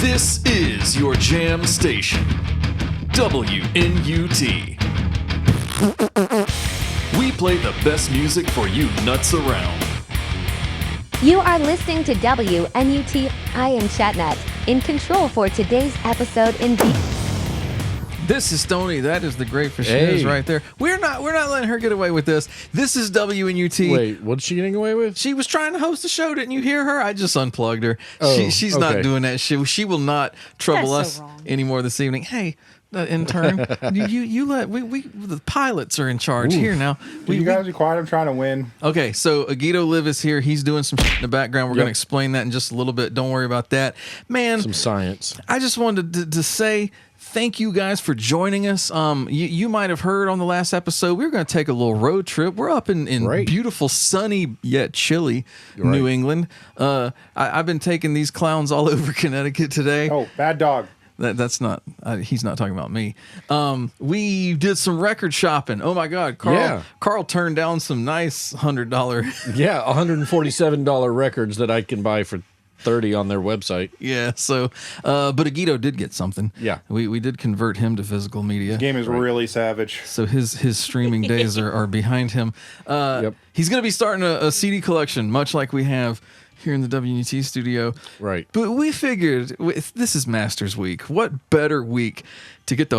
This is your jam station, WNUT. We play the best music for you nuts around. You are listening to WNUT. I am Chatnut, in control for today's episode in This is Stoney. That is the Great Fashniz right there. We're not letting her get away with this. This is WNUT. Wait, what's she getting away with? She was trying to host a show. Didn't you hear her? I just unplugged her. Oh, She's okay. not doing that shit. She will not trouble That's so us wrong. anymore this evening. Hey, intern, you let we the pilots are in charge here now. You guys be quiet. I'm trying to win. Okay, so AgitoLive is here. He's doing some shit in the background. We're going to explain that in just a little bit. Don't worry about that. Man, Some science. I just wanted to say thank you guys for joining us. You might have heard on the last episode, we were going to take a little road trip. We're up in beautiful, sunny, yet chilly New England. I've been taking these clowns all over Connecticut today. Oh, bad dog. That's not, he's not talking about me. We did some record shopping. Oh my God. Carl turned down some nice $100. Yeah, $147 records that I can buy for $30 on their website. Yeah. So, but Agito did get something. Yeah. We did convert him to physical media. This game is really savage. So his streaming days are behind him. He's going to be starting a CD collection, much like we have here in the WNUT studio. Right. But we figured, this is Masters Week. What better week to get the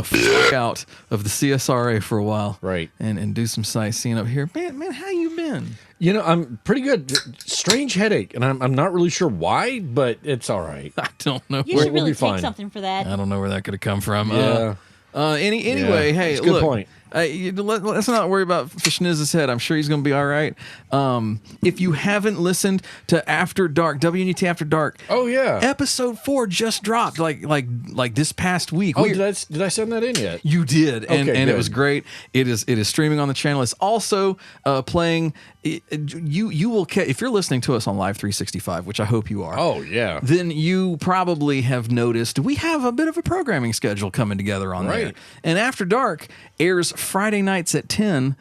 out of the CSRA for a while. Right. And do some sightseeing up here. Man, how you been? You know, I'm pretty good. Strange headache, and I'm not really sure why, but it's all right. I don't know. You should we'll really be take fine. something for that. I don't know where that could have come from. Yeah. Anyway, Yeah, hey, it's a good look. point. Let's not worry about Fashniz's head. I'm sure he's going to be all right. If you haven't listened to After Dark, WNUT After Dark, Oh yeah. episode 4 just dropped like this past week. Oh, did I send that in yet? You did, and Okay, it good. was great. It is streaming on the channel. It's also playing. You will if you're listening to us on Live 365, which I hope you are. Oh yeah. Then you probably have noticed we have a bit of a programming schedule coming together on there. Right. And After Dark airs Friday nights at 10.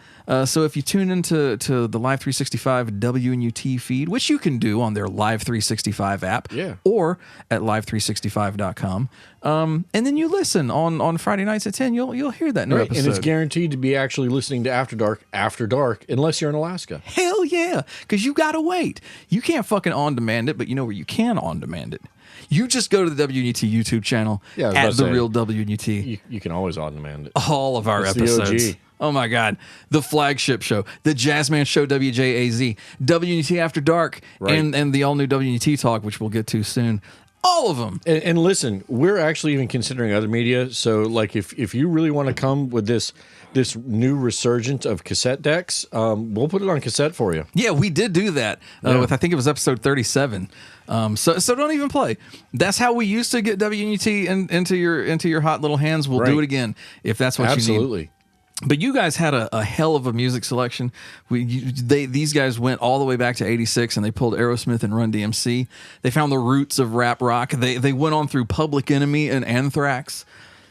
So if you tune into the Live 365 WNUT feed, which you can do on their Live 365 app or at live365.com, and then you listen on Friday nights at 10, you'll hear that new episode. And it's guaranteed to be actually listening to After Dark, unless you're in Alaska. Hell yeah, because you got to wait. You can't fucking on-demand it, but you know where you can on-demand it. You just go to the WNUT YouTube channel at The Real WNUT. You can always on-demand it. All of our It's the episodes. OG. Oh my God. The flagship show, the Jazzman show, WJAZ, WNUT After Dark, and the all-new WNUT Talk, which we'll get to soon. All of them. And listen, we're actually even considering other media. So, like, if you really want to come with this new resurgence of cassette decks, we'll put it on cassette for you. Yeah, we did do that with, I think it was episode 37. So don't even play. That's how we used to get WNUT into your hot little hands. We'll do it again if that's what you need. Absolutely. But you guys had a hell of a music selection. These guys went all the way back to 86 and they pulled Aerosmith and Run DMC. They found the roots of rap rock. They went on through Public Enemy and Anthrax.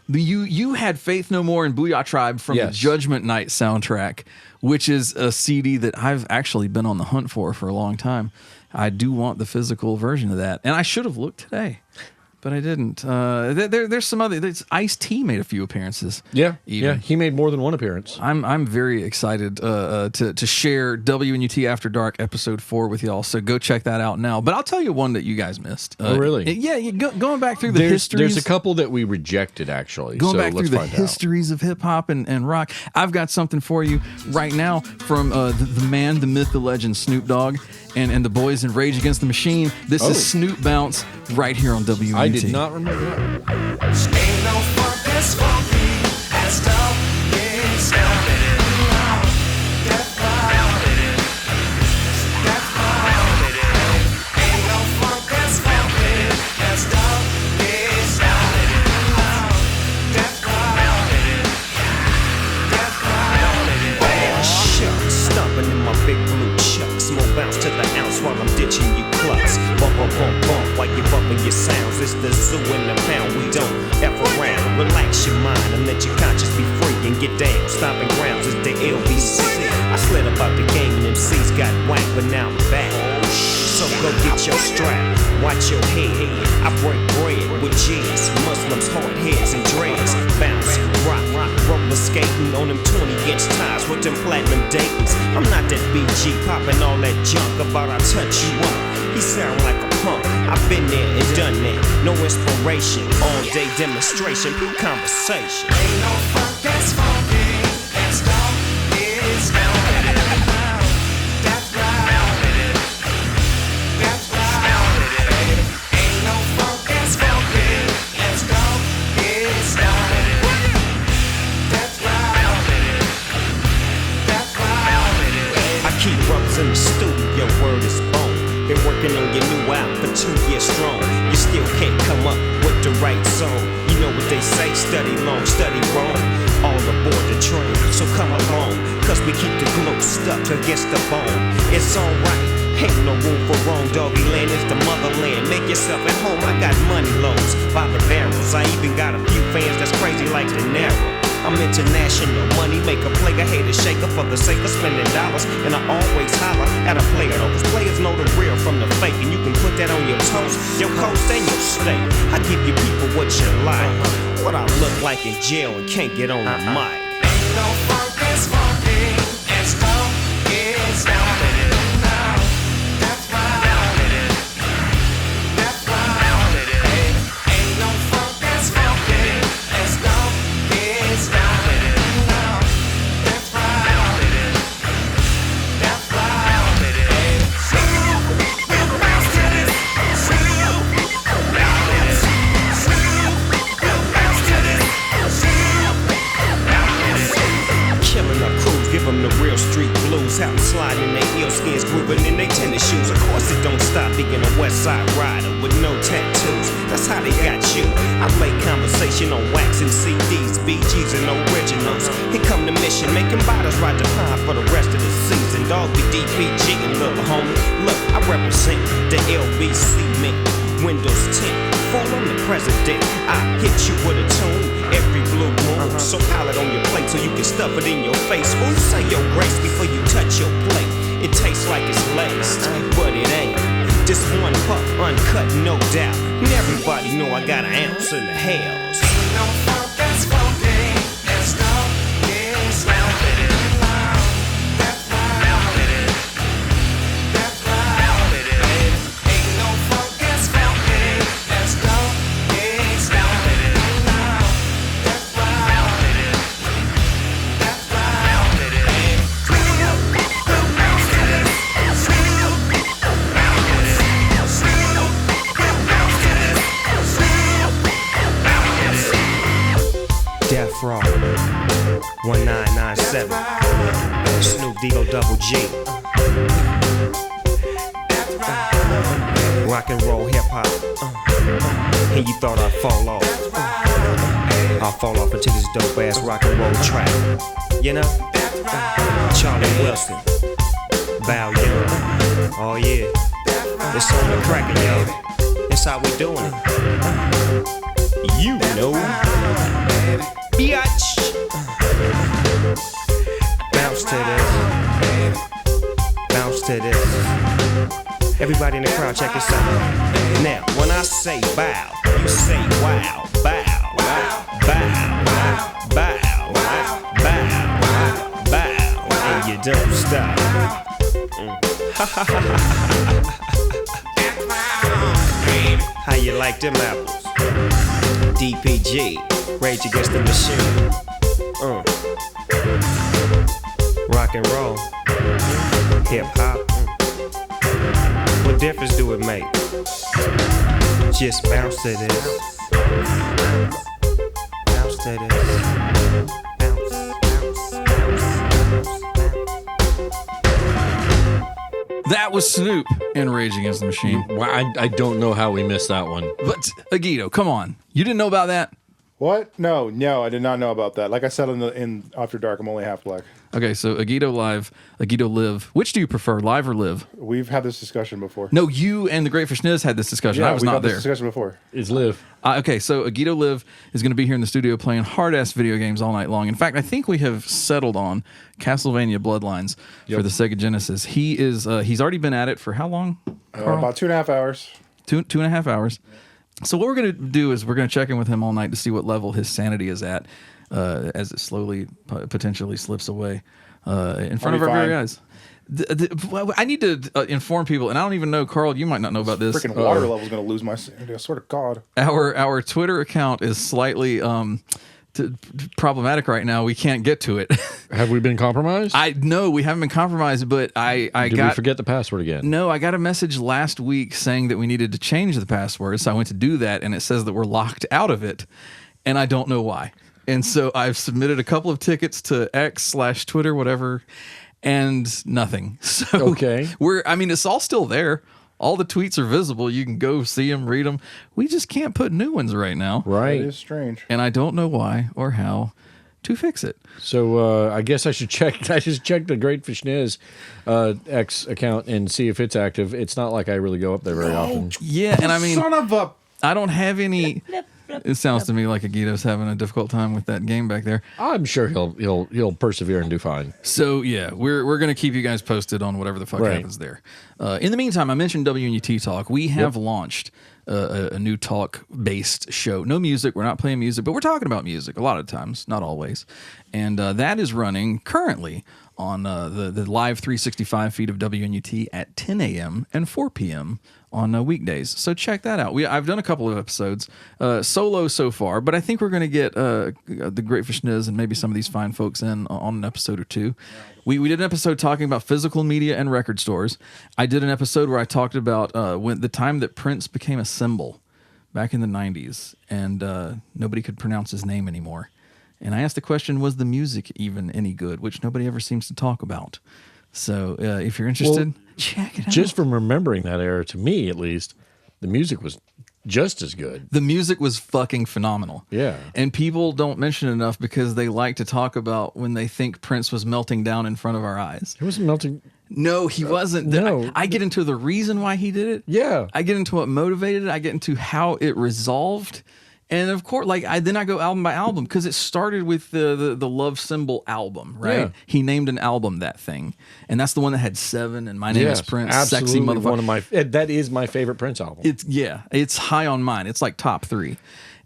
You had Faith No More and Booyah Tribe from the Judgment Night soundtrack, which is a CD that I've actually been on the hunt for a long time. I do want the physical version of that. And I should have looked today, but I didn't. There's some other. Ice-T made a few appearances. Yeah, even. yeah, he made more than one appearance. I'm very excited to share WNUT After Dark episode 4 with y'all. So go check that out now. But I'll tell you one that you guys missed. Oh, really? Going back through the histories. There's a couple that we rejected actually. Going so back let's through the find out. histories of hip hop and rock. I've got something for you right now from the man, the myth, the legend, Snoop Dogg, and the boys in Rage Against the Machine. This is Snoop Bounce right here on WNUT. I did not remember that. Ain't no funk that's funky as dog is down. Death cloud. Ain't no funk that's funky as dog is down. Death cloud. Oh shucks, stomping in my big blue chucks. More bounce to the ounce while I'm ditching you clucks. Bump, bump, bump, bump while you're bumping your sounds. It's the zoo in the pound. We don't F around. Relax your mind and let your conscience be free and get down. Stomping grounds is the LBC. I slid up out the game and MCs got whacked, but now I'm back. So go get your strap, watch your head. I break bread with G's, Muslims, hard heads and dreads. Bounce, rock, roller skating on them 20-inch tires with them platinum Daytons. I'm not that BG popping all that junk about I touch you up. He sound like a punk. I've been there and done that. No inspiration, all day demonstration, pure conversation. Ain't no funk that's funky, that's dog is down. That's right. That's right. Ain't no funk that's funky, that's dog is down. That's right. That's right. I keep runs in the studio, word is bone. Been working on your new album for 2 years strong. You still can't come up with the right song. You know what they say, study long, study wrong. All aboard the train, so come along. Cause we keep the glue stuck against the bone. It's alright, ain't no room for wrong. Doggy land is the motherland. Make yourself at home, I got money loads by the barrels. I even got a few fans that's crazy like De Niro. I'm international, money maker, player, hater, shaker for the sake of spending dollars. And I always holler at a player though, cause players know the real from the fake. And you can put that on your toast, your coast and your state. I give you people what you like. What I look like in jail and can't get on the mic. Ain't no funk that's funky, that's dog is down. That's right. That's right. Ain't no funk that's funky, that's dog is down. That's right. That's right. We'll bounce to this. We'll bounce to this. Killing our crews, give them the real street blues. How to slide in their eel skins, grooving in their tennis shoes. Of course it don't stop being a West Side rider with no tattoos. That's how they got you. I lay conversation on wax and CDs, BGs and originals. Here come the mission, making bottles ride the pine for the rest of the season. Dog be DPG and little homie. Look, I represent the LBC mint. Windows 10, fall on the president. I hit you with a tune every blue moon. So pile it on your plate so you can stuff it in your face. Ooh, say your grace before you touch your plate. It tastes like it's laced, but it ain't. Just one puff, uncut, no doubt. And everybody know I got an ounce in the hells. Ain't no funk that's funky, that's dog is down. That's right. That's right. Ain't no funk that's funky, that's dog is down. That's right. That's right. We'll bounce to this. We'll bounce to this. Death Row 1997 Snoop Deagle Double G Rock and roll hip hop And you thought I'd fall off I'll fall off into this dope ass rock and roll track You know Charlie Wilson Val Young Oh yeah It's on the crackin' yo It's how we doing it You know Biatch Bounce to this Bounce to this Everybody in the crowd check this out Now when I say bow You say wow Bow Bow Bow Bow Bow Bow And you don't stop How you like them apples? DPG, Rage Against the Machine. Rock and roll, hip hop. What difference do it make? Just bounce to this. Bounce to this. Bounce, bounce, bounce, bounce. That was Snoop and Rage Against the Machine. Well, I don't know how we missed that one. But Agito, come on. You didn't know about that? What? No, I did not know about that. Like I said in After Dark, I'm only half black. Okay, so AgitoLive, AgitoLive. Which do you prefer, live or live? We've had this discussion before. No, you and the Great Fashniz had this discussion. I was we've not had this there. discussion before. It's live. Okay, so AgitoLive is going to be here in the studio playing hard-ass video games all night long. In fact, I think we have settled on Castlevania Bloodlines for the Sega Genesis. He's already been at it for how long? About 2.5 hours. Two and a half hours. So what we're going to do is we're going to check in with him all night to see what level his sanity is at as it slowly potentially slips away in front of our very eyes. I need to inform people, and I don't even know, Carl, you might not know about this. Freaking water level's going to lose my sanity. I swear to God. Our Twitter account is slightly problematic right now. We can't get to it. Have we been compromised? No, we haven't been compromised, but Did we forget the password again? No, I got a message last week saying that we needed to change the password. So I went to do that, and it says that we're locked out of it, and I don't know why. And so I've submitted a couple of tickets to X/Twitter, whatever, and nothing. So Okay. it's all still there. All the tweets are visible. You can go see them, read them. We just can't put new ones right now. Right. It is strange. And I don't know why or how to fix it. So I guess I should check. I just checked the Great Fashniz X account and see if it's active. It's not like I really go up there very often. Yeah, and I mean, Son of a... I don't have any. It sounds to me like Agito's having a difficult time with that game back there. I'm sure he'll persevere and do fine. So yeah, we're gonna keep you guys posted on whatever the fuck happens there. In the meantime, I mentioned WNUT Talk. We have launched a new talk-based show. No music. We're not playing music, but we're talking about music a lot of times, not always. And that is running currently on the live 365 feed of WNUT at 10 a.m. and 4 p.m. on weekdays. So check that out. I've done a couple of episodes solo so far, but I think we're going to get the Great Fashniz and maybe some of these fine folks in on an episode or two. We did an episode talking about physical media and record stores. I did an episode where I talked about when the time that Prince became a symbol back in the 90s, and nobody could pronounce his name anymore. And I asked the question, was the music even any good? Which nobody ever seems to talk about. So if you're interested, check it out. Just from remembering that era, to me at least, the music was just as good. The music was fucking phenomenal. Yeah. And people don't mention it enough because they like to talk about when they think Prince was melting down in front of our eyes. It wasn't melting. No, he wasn't. no. I get into the reason why he did it. Yeah. I get into what motivated it. I get into how it resolved. And of course, I go album by album because it started with the Love Symbol album, right? Yeah. He named an album that thing, and that's the one that had 7 and My Name is Prince, absolutely Sexy Motherfucker. one of my. That is my favorite Prince album. It's high on mine. It's like top 3.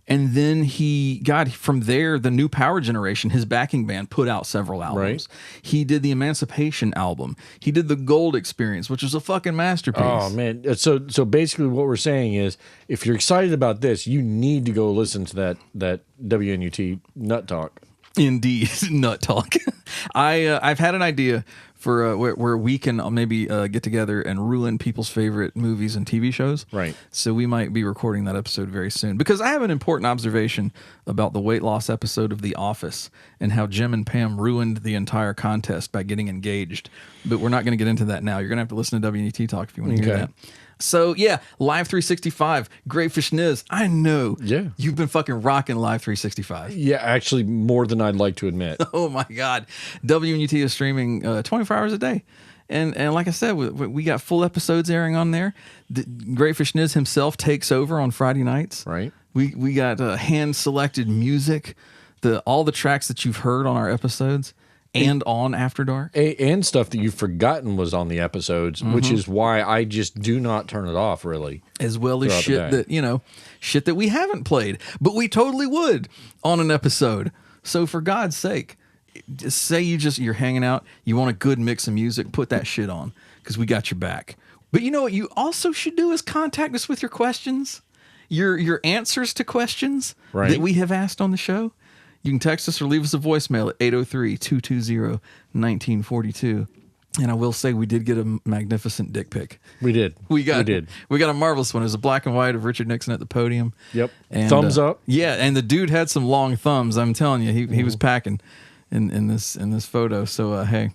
And then he got from there, the New Power Generation, his backing band, put out several albums. Right. He did the Emancipation album. He did the Gold Experience, which was a fucking masterpiece. Oh man! So basically, what we're saying is, if you're excited about this, you need to go listen to that WNUT Nut Talk. Indeed, Nut Talk. I've had an idea for where we can maybe get together and ruin people's favorite movies and TV shows. Right. So we might be recording that episode very soon because I have an important observation about the weight loss episode of The Office and how Jim and Pam ruined the entire contest by getting engaged. But we're not going to get into that now. You're going to have to listen to WNUT Talk if you want to hear that. So yeah, Live 365, Great Fashniz. I know. Yeah. You've been fucking rocking Live 365. Yeah, actually, more than I'd like to admit. Oh my God. WNUT is streaming 24 hours a day. And like I said, we got full episodes airing on there. The Great Fashniz himself takes over on Friday nights. Right. We got hand-selected music, all the tracks that you've heard on our episodes and on After Dark. And stuff that you've forgotten was on the episodes, which is why I just do not turn it off, really. As well as throughout the day. shit that we haven't played, but we totally would on an episode. So for God's sake, just say you're hanging out, you want a good mix of music, put that shit on because we got your back. But you know what you also should do is contact us with your questions, your answers to questions that we have asked on the show. You can text us or leave us a voicemail at 803-220-1942. And I will say we did get a magnificent dick pic. We did. We got a marvelous one. It was a black and white of Richard Nixon at the podium. Yep. And, thumbs up. Yeah, and the dude had some long thumbs. I'm telling you, he was packing in this photo. So hey,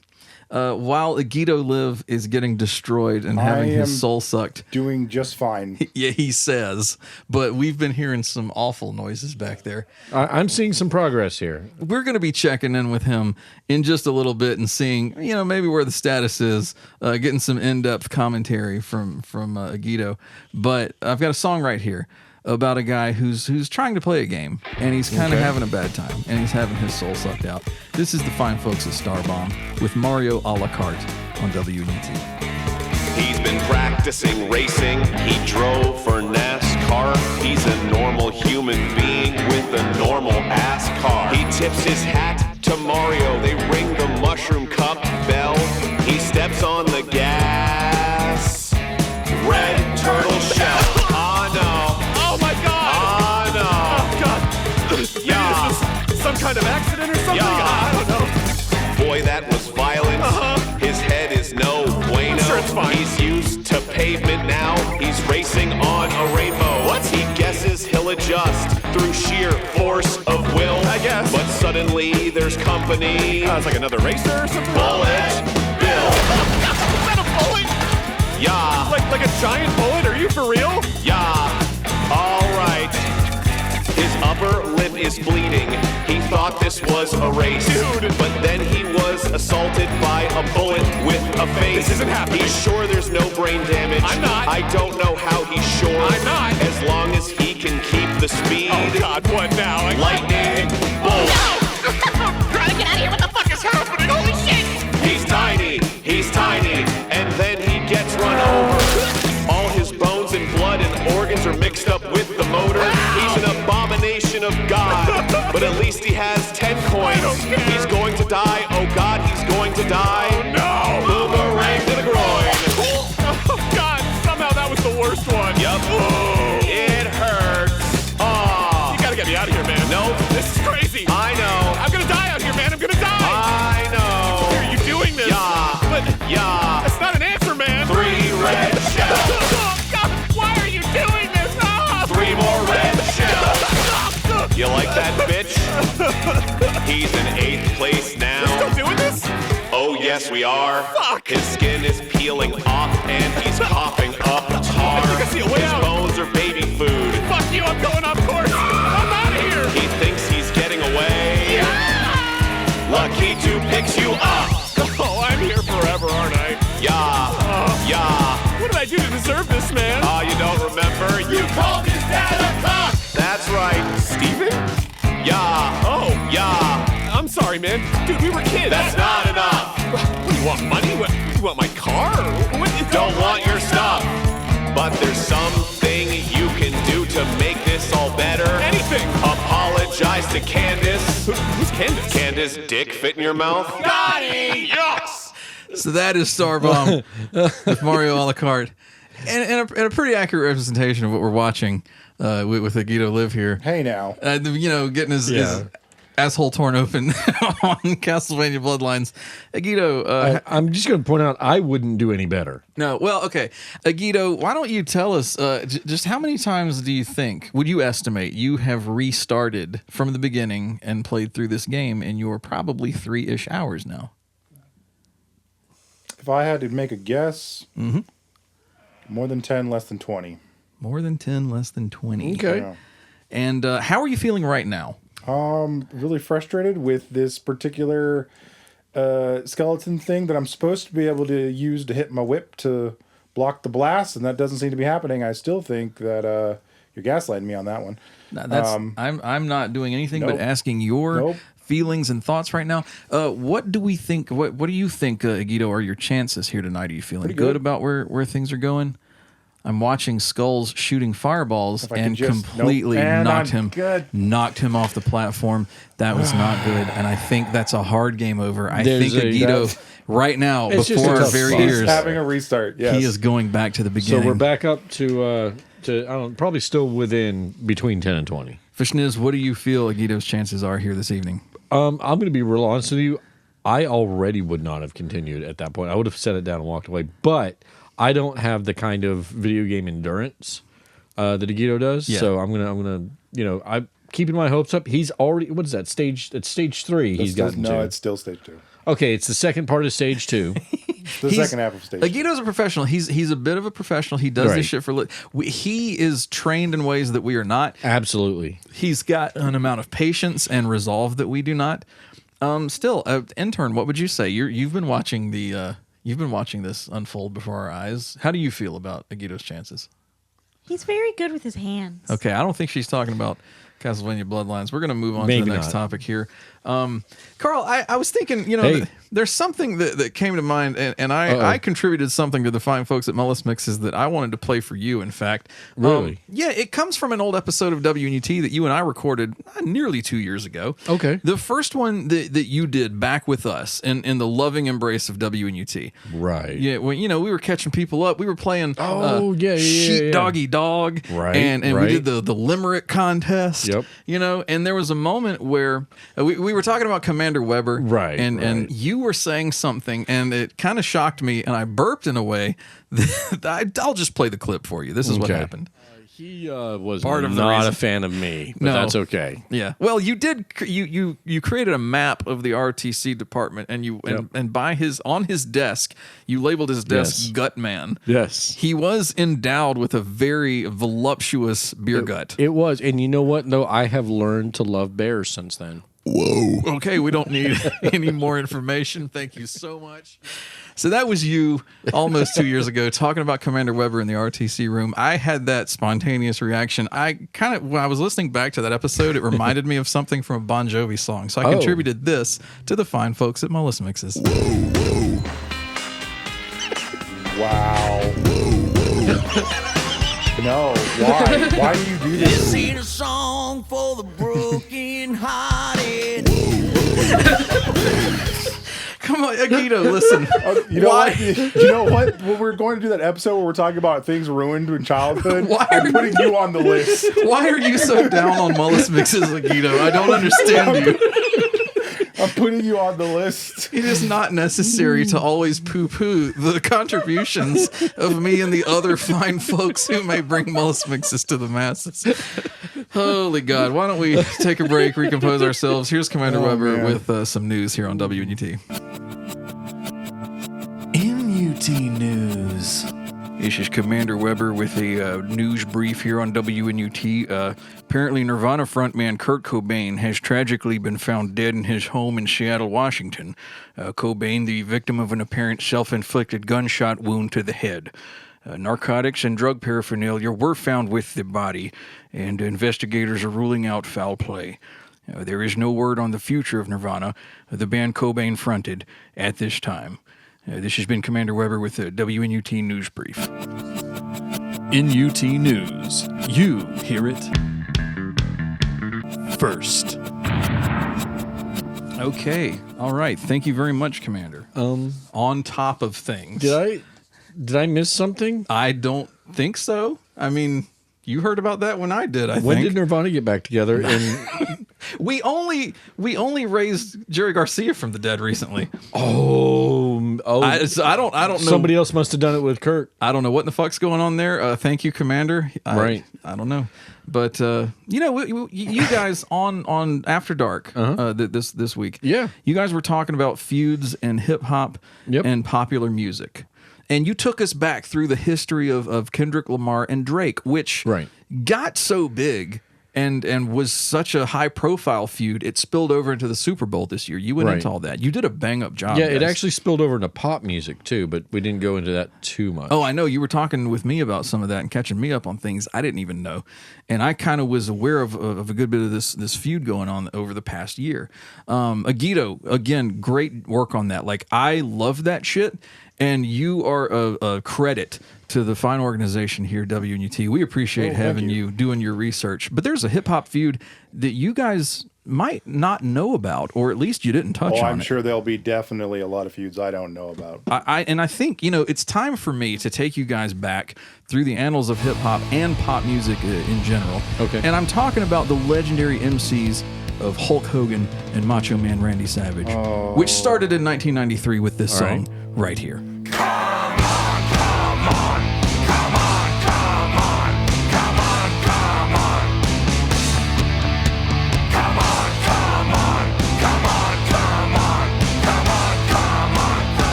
while AgitoLive is getting destroyed and having his soul sucked. Doing just fine. Yeah, he says. But we've been hearing some awful noises back there. I'm seeing some progress here. We're going to be checking in with him in just a little bit and seeing, maybe where the status is, getting some in-depth commentary from Agito. But I've got a song right here about a guy who's trying to play a game, and he's kind of having a bad time, and he's having his soul sucked out. This is the fine folks at Starbomb with Mario a la carte on WNUT. He's been practicing racing. He drove for NASCAR. He's a normal human being with a normal ass car. He tips his hat to Mario. They ring the mushroom cup bell. He steps on the gas. Red turtle shell. Oh no. Oh my god! Oh no. Oh god! Yeah. Is this some kind of accident or something? Yeah. I don't know. Boy, that was violent. His head is no bueno. Sure, it's fine. He's used to pavement now. He's racing on a rainbow. What? He guesses he'll adjust through sheer force of will. I guess. But suddenly there's company. It's like another racer or something? Bullet Bill. Is that a bullet? Yeah. Like a giant bullet? Are you for real? Yeah. All right. His upper lip is bleeding. He thought this was a race. Dude. But then he was assaulted by a bullet with a face. This isn't happening. He's sure there's no brain damage. I'm not. I don't know how he's sure. I'm not. As long as he can keep the speed. Oh god, what now? Lightning bolt. Trying to get out of here. What the fuck is happening? Holy shit! He's tiny, and then he gets run over. All his bones and blood and organs are mixed up with the motor. He's an abomination of God, but at least he has 10 coins. He's going to die, oh God, he's going to die. Oh no! Boomerang to the groin. Oh god, somehow that was the worst one. Yup. It hurts. Aw. You gotta get me out of here, man. Nope. This is crazy. I know. I'm gonna die out here, man. I'm gonna die. I know. Are you doing this? Yeah. But Yeah. that's not an answer, man. 3 red shells. Oh god, why are you doing this? Ah! 3 more red shells. You like that, bitch? He's in 8th place now. Still doing this? Oh, yes, we are. Fuck. His skin is peeling off, and he's coughing up tar. I think I see a way His out. bones are baby food. Fuck you, I'm going off course. I'm out of here. He thinks he's getting away. Lucky to pick you up. Oh, I'm here forever, aren't I? Yeah. Yeah. What did I do to deserve this, man? You don't remember? You called his dad a cock. That's right. Steven? Yeah. Oh. Yeah. I'm sorry, man. Dude, we were kids. That's not enough. What, do you want money? What, you want my car? What, Don't want your stuff. But there's something you can do to make this all better. Anything. Apologize to Candace. Who's Candace? Candace, dick fit in your mouth? Got it! Yes! So that is Starbomb with Mario a la carte. And a pretty accurate representation of what we're watching with AgitoLive here. Hey now. Getting his asshole torn open on Castlevania Bloodlines. Agito, I'm just going to point out I wouldn't do any better. no, well, okay. Agito, why don't you tell us just how many times do you think, would you estimate, you have restarted from the beginning and played through this game in your probably 3-ish hours now? If I had to make a guess, more than 10, less than 20. More than 10, less than 20. Okay. Yeah. And how are you feeling right now? Really frustrated with this particular skeleton thing that I'm supposed to be able to use to hit my whip to block the blast, and that doesn't seem to be happening. I still think that you're gaslighting me on that one. No, that's I'm not doing anything but Nope. asking your Nope. feelings and thoughts right now. What do we think? What do you think, Agito, are your chances here tonight? Are you feeling Pretty good good. about where things are going? I'm watching Skulls shooting fireballs If I could and just- completely Nope. And knocked I'm him good. knocked him off the platform. That was not good, and I think that's a hard game over. I There's think a- Agito that's- right now, It's just before a our tough very spot. He's ears, having a restart. Yes. he is going back to the So beginning. we're back up to I don't know, probably still within between 10 and 20. Fashniz, what do you feel Agito's chances are here this evening? I'm going to be real honest with you. I already would not have continued at that point. I would have set it down and walked away. But I don't have the kind of video game endurance that Agito does. Yeah. So I'm gonna, I'm keeping my hopes up. He's already, what is that, stage 3 he's gotten to. No, it's still stage 2. Okay, it's the second part of stage 2. The second half of stage. Agito's a professional. He's a bit of a professional. He does Right. this shit for he is trained in ways that we are not. Absolutely. He's got an amount of patience and resolve that we do not. Still, intern, what would you say? You've been watching this unfold before our eyes. How do you feel about Agito's chances? He's very good with his hands. Okay, I don't think she's talking about Castlevania Bloodlines. We're going to move on to Maybe the next not. topic here. Carl, I was thinking, Hey. there's something that came to mind, and I contributed something to the fine folks at MullisMixes that I wanted to play for you, in fact. Really? Yeah, it comes from an old episode of WNUT that you and I recorded nearly 2 years ago. Okay. The first one that you did back with us in the loving embrace of WNUT. Right. Yeah, when we were catching people up, we were playing yeah. Doggy Dog. Right, And we right. did the limerick contest. Yep. And there was a moment where we were talking about Commander Weber. Right, And right. you were saying something, and it kind of shocked me, and I burped in a way that I'll just play the clip for you. This is what Okay. happened. He was Part of the not reason. a fan of me, but No. that's okay. Yeah. Well, you did. You created a map of the RTC department, and and on his desk, you labeled his desk Yes. Gutman. Yes. He was endowed with a very voluptuous beer gut. It was. And you know what? No, I have learned to love bears since then. Whoa. Okay, we don't need any more information. Thank you so much. So that was you almost 2 years ago talking about Commander Weber in the RTC room. I had that spontaneous reaction. When I was listening back to that episode, it reminded me of something from a Bon Jovi song. So I contributed this to the fine folks at MullisMixes. Wow. No, why? Why do you do this? ain't a song for the broken hearted. Come on, Agito, listen. You know Why? what? You know what? When we're going to do that episode where we're talking about things ruined in childhood, Why are I'm putting you on the list. Why are you so down on MullisMixes, Agito? I don't understand you. I'm putting you on the list. It is not necessary to always poo-poo the contributions of me and the other fine folks who may bring MullisMixes to the masses. Holy God. Why don't we take a break, recompose ourselves? Here's Commander Weber man. with some news here on WNUT. NUT News. This is Commander Weber with a news brief here on WNUT. Apparently, Nirvana frontman Kurt Cobain has tragically been found dead in his home in Seattle, Washington. Cobain, the victim of an apparent self-inflicted gunshot wound to the head. Narcotics and drug paraphernalia were found with the body, and investigators are ruling out foul play. There is no word on the future of Nirvana, the band Cobain fronted, at this time. This has been Commander Weber with the WNUT News Brief. NUT News. You hear it first. Okay. All right. Thank you very much, Commander. On top of things. Did I miss something? I don't think so. I mean, you heard about that when I did, I When think. did Nirvana get back together? And We only raised Jerry Garcia from the dead recently. I don't know. Somebody else must have done it with Kurt. I don't know what the fuck's going on there. Thank you, Commander. Right. I don't know, but you guys on After Dark this week. Yeah. You guys were talking about feuds and hip hop Yep. and popular music, and you took us back through the history of Kendrick Lamar and Drake, which Right. got so big. And was such a high profile feud, it spilled over into the Super Bowl this year. You went Right. into all that. You did a bang up job. Yeah, it guys. actually spilled over into pop music too, but we didn't go into that too much. Oh, I know. You were talking with me about some of that and catching me up on things I didn't even know. And I kind of was aware of a good bit of this feud going on over the past year. Agito, again, great work on that. Like, I love that shit. And you are a credit to the fine organization here, WNUT. We appreciate having you doing your research. But there's a hip-hop feud that you guys might not know about, or at least you didn't touch on I'm it. sure there'll be definitely a lot of feuds I don't know about. I think, it's time for me to take you guys back through the annals of hip-hop and pop music in general. Okay. And I'm talking about the legendary MCs of Hulk Hogan and Macho Man Randy Savage, which started in 1993 with this song right here.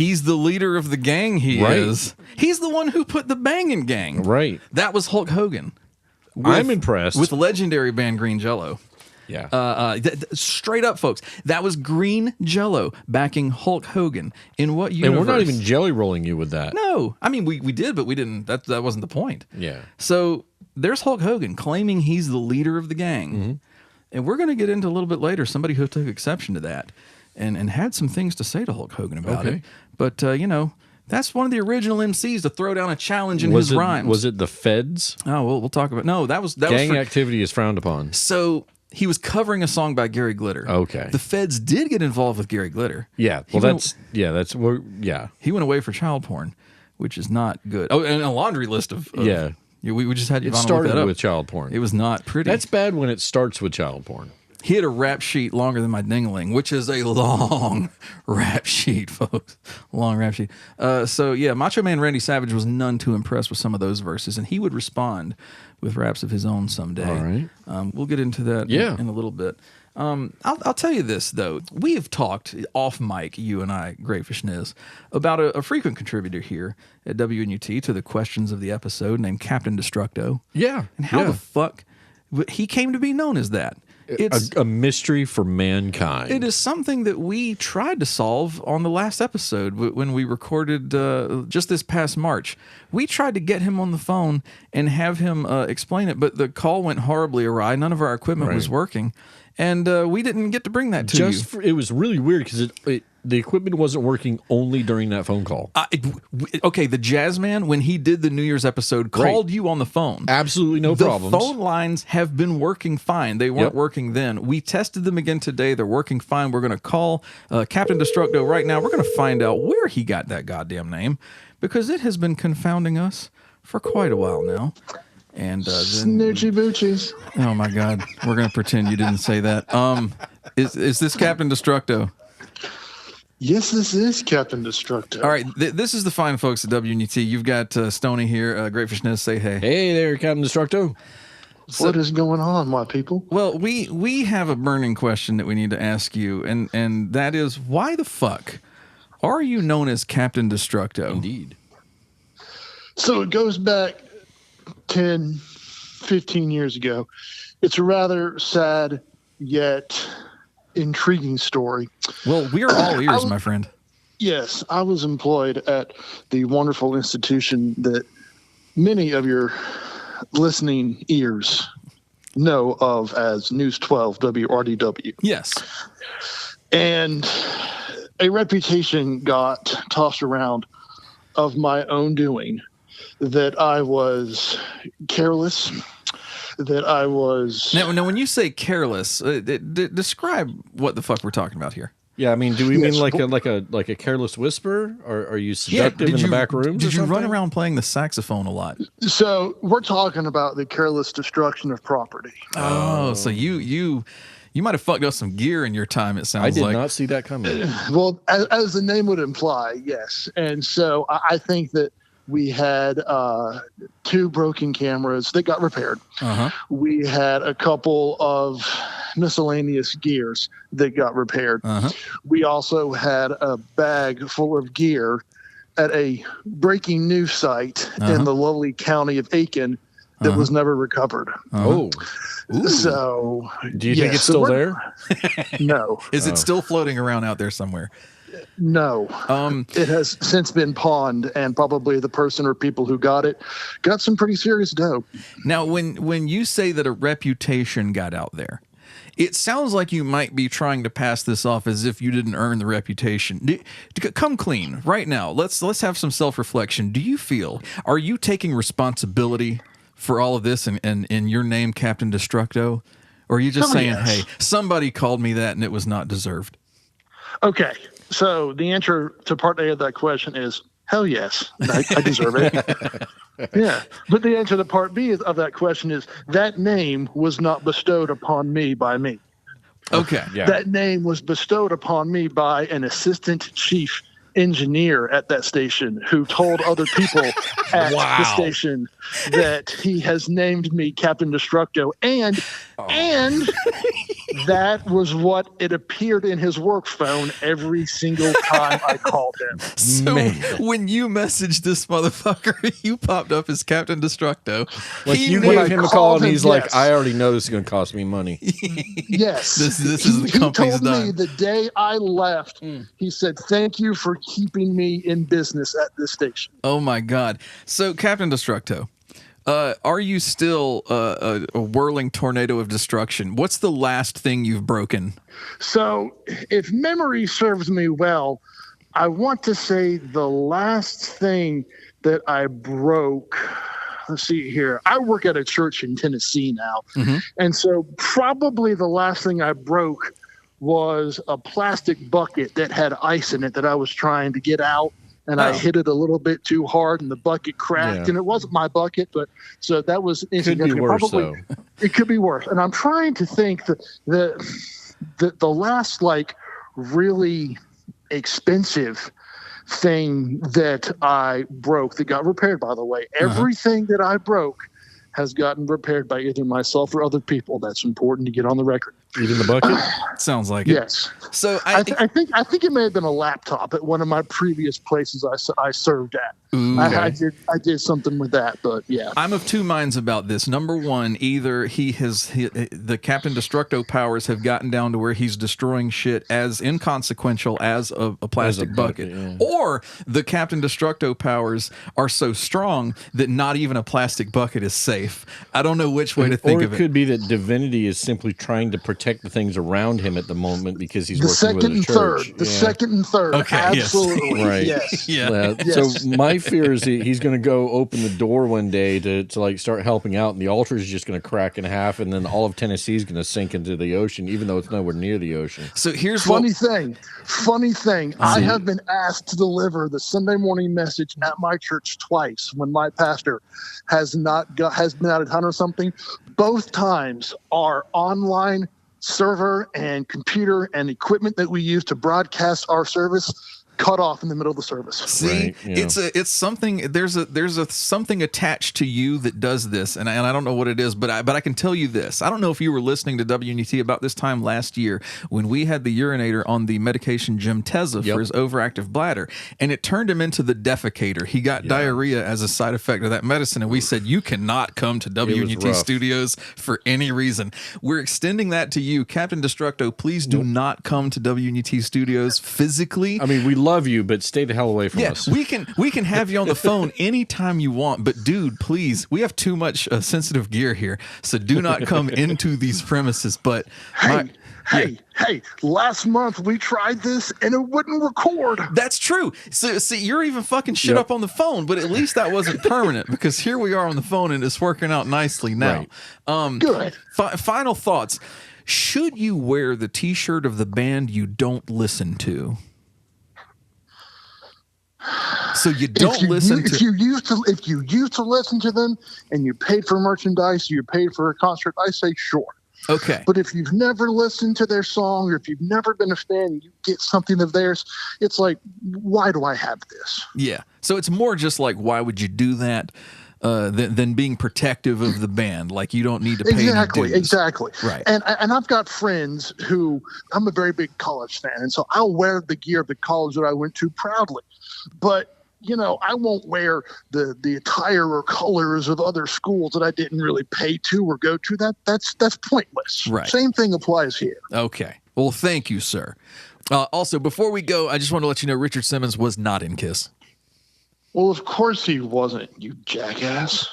He's the leader of the gang. He Right. is. He's the one who put the banging gang. Right. That was Hulk Hogan. I'm impressed. With legendary band Green Jello. Yeah. Straight up, folks. That was Green Jello backing Hulk Hogan. In what universe? And we're not even jelly rolling you with that. No. I mean, we did, but we didn't. That wasn't the point. Yeah. So there's Hulk Hogan claiming he's the leader of the gang. And we're going to get into a little bit later somebody who took exception to that and had some things to say to Hulk Hogan about it. But, you know, that's one of the original MCs to throw down a challenge in his rhymes. Was it the feds? Oh, well, we'll talk about... No, that was... Gang activity is frowned upon. So he was covering a song by Gary Glitter. Okay. The feds did get involved with Gary Glitter. Yeah. Well, yeah. He went away for child porn, which is not good. Oh, and a laundry list of yeah. We just had It Yvonne look started that up. with child porn. It was not pretty. That's bad when it starts with child porn. He had a rap sheet longer than my dingling, which is a long rap sheet, folks. Long rap sheet. So, yeah, Macho Man Randy Savage was none too impressed with some of those verses, and he would respond with raps of his own someday. All right. We'll get into that in a little bit. I'll tell you this, though. We have talked off mic, you and I, Great Fashniz, about a frequent contributor here at WNUT to the questions of the episode named Captain Destructo. Yeah. And how the fuck he came to be known as that. It's a mystery for mankind. It is something that we tried to solve on the last episode when we recorded just this past March. We tried to get him on the phone and have him explain it, but the call went horribly awry. None of our equipment was working, and we didn't get to bring that to you. It was really weird because the equipment wasn't working only during that phone call. Okay, the Jazzman, when he did the New Year's episode, called you on the phone. Absolutely no problems. The phone lines have been working fine. They weren't working then. We tested them again today. They're working fine. We're going to call Captain Destructo right now. We're going to find out where he got that goddamn name, because it has been confounding us for quite a while now. And Snoochie Boochies. Oh my God, we're going to pretend you didn't say that. Is this Captain Destructo? Yes, this is Captain Destructo. All right, this is the fine folks at WNUT. You've got Stoney here. Great Fashniz, say hey. Hey there, Captain Destructo. What is going on, my people? Well, we have a burning question that we need to ask you, and that is, why the fuck are you known as Captain Destructo? Indeed. So it goes back 10, 15 years ago. It's a rather sad yet intriguing story. Well, we are all ears, my friend. Yes, I was employed at the wonderful institution that many of your listening ears know of as News 12 WRDW. Yes. And a reputation got tossed around of my own doing that I was careless, that I was... Now, when you say careless, describe what the fuck we're talking about here. Yeah, I mean, do we mean like a careless whisper, or are you seductive in the back rooms? Did you run around playing the saxophone a lot? So we're talking about the careless destruction of property. Oh, so you might have fucked up some gear in your time, it sounds like. I did not see that coming. Well, as the name would imply, yes. And so I think that we had 2 broken cameras that got repaired. Uh-huh. We had a couple of miscellaneous gears that got repaired. Uh-huh. We also had a bag full of gear at a breaking news site in the lovely county of Aiken that was never recovered. Oh. Ooh. So, do you think it's still there? No. Is it still floating around out there somewhere? No. It has since been pawned, and probably the person or people who got it got some pretty serious dough. Now, when you say that a reputation got out there, it sounds like you might be trying to pass this off as if you didn't earn the reputation. Come clean right now. Let's have some self-reflection. Do you feel, are you taking responsibility for all of this and in your name, Captain Destructo? Or are you just saying, hey, somebody called me that and it was not deserved? Okay. So the answer to part A of that question is hell yes, I deserve it. Yeah. But the answer to part B of that question is that name was not bestowed upon me by me. Okay. Yeah. That name was bestowed upon me by an assistant chief engineer at that station who told other people at the station that he has named me Captain Destructo, and that was what it appeared in his work phone every single time I called him. So when you messaged this motherfucker, you popped up as Captain Destructo. Like you gave him a call and he's like, I already know this is going to cost me money. Yes. This is the company's He told me the day I left, he said, thank you for keeping me in business at this station. Oh my God. So Captain Destructo, are you still a whirling tornado of destruction? What's the last thing you've broken? So if memory serves me well, I want to say the last thing that I broke, let's see here. I work at a church in Tennessee now. And so probably the last thing I broke was a plastic bucket that had ice in it that I was trying to get out. And I hit it a little bit too hard, and the bucket cracked. And it wasn't my bucket, but so that was insignificant. Could be worse, probably, it could be worse. And I'm trying to think that the last like really expensive thing that I broke that got repaired, by the way, everything that I broke has gotten repaired by either myself or other people. That's important to get on the record. Even the bucket? Sounds like it. Yes. So I think it may have been a laptop at one of my previous places I served at. I did something with that, but yeah. I'm of two minds about this. Number one, either the Captain Destructo powers have gotten down to where he's destroying shit as inconsequential as a plastic bucket, or the Captain Destructo powers are so strong that not even a plastic bucket is safe. I don't know which way to think of it. Or it could be that Divinity is simply trying to protect the things around him at the moment because he's working with the church. The second and third. Okay, absolutely. Right. Yes. Yeah. Yes. So my fear is that he's going to go open the door one day to like start helping out, and the altar is just going to crack in half, and then all of Tennessee is going to sink into the ocean, even though it's nowhere near the ocean. So here's funny thing. I have been asked to deliver the Sunday morning message at my church twice when my pastor has been out of town or something. Both times our online server and computer and equipment that we use to broadcast our service cut off in the middle of the service. See, it's something. There's a something attached to you that does this, and I don't know what it is, but I can tell you this. I don't know if you were listening to WNUT about this time last year when we had the urinator on the medication Gemtesa for his overactive bladder, and it turned him into the defecator. He got diarrhea as a side effect of that medicine, and we said you cannot come to WNUT studios for any reason. We're extending that to you, Captain Destructo. Please do not come to WNUT studios physically. I mean, we love you, but stay the hell away from us. We can have you on the phone anytime you want, but dude, please, we have too much sensitive gear here, so do not come into these premises. But hey, last month we tried this and it wouldn't record. That's true. So see, you're even fucking shit up on the phone, but at least that wasn't permanent because here we are on the phone and it's working out nicely now. Good. Final thoughts. Should you wear the t-shirt of the band you don't listen to? So you don't listen to. If you used to listen to them and you paid for merchandise, you paid for a concert, I say sure. Okay. But if you've never listened to their song, or if you've never been a fan, you get something of theirs, it's like, why do I have this? Yeah. So it's more just like, why would you do that? Than being protective of the band, like you don't need to pay exactly. Right. And I've got friends who, I'm a very big college fan, and so I'll wear the gear of the college that I went to proudly. But I won't wear the attire or colors of other schools that I didn't really pay to or go to. That's pointless. Right. Same thing applies here. Okay. Well, thank you, sir. Also, before we go, I just want to let you know Richard Simmons was not in Kiss. Well, of course he wasn't, you jackass.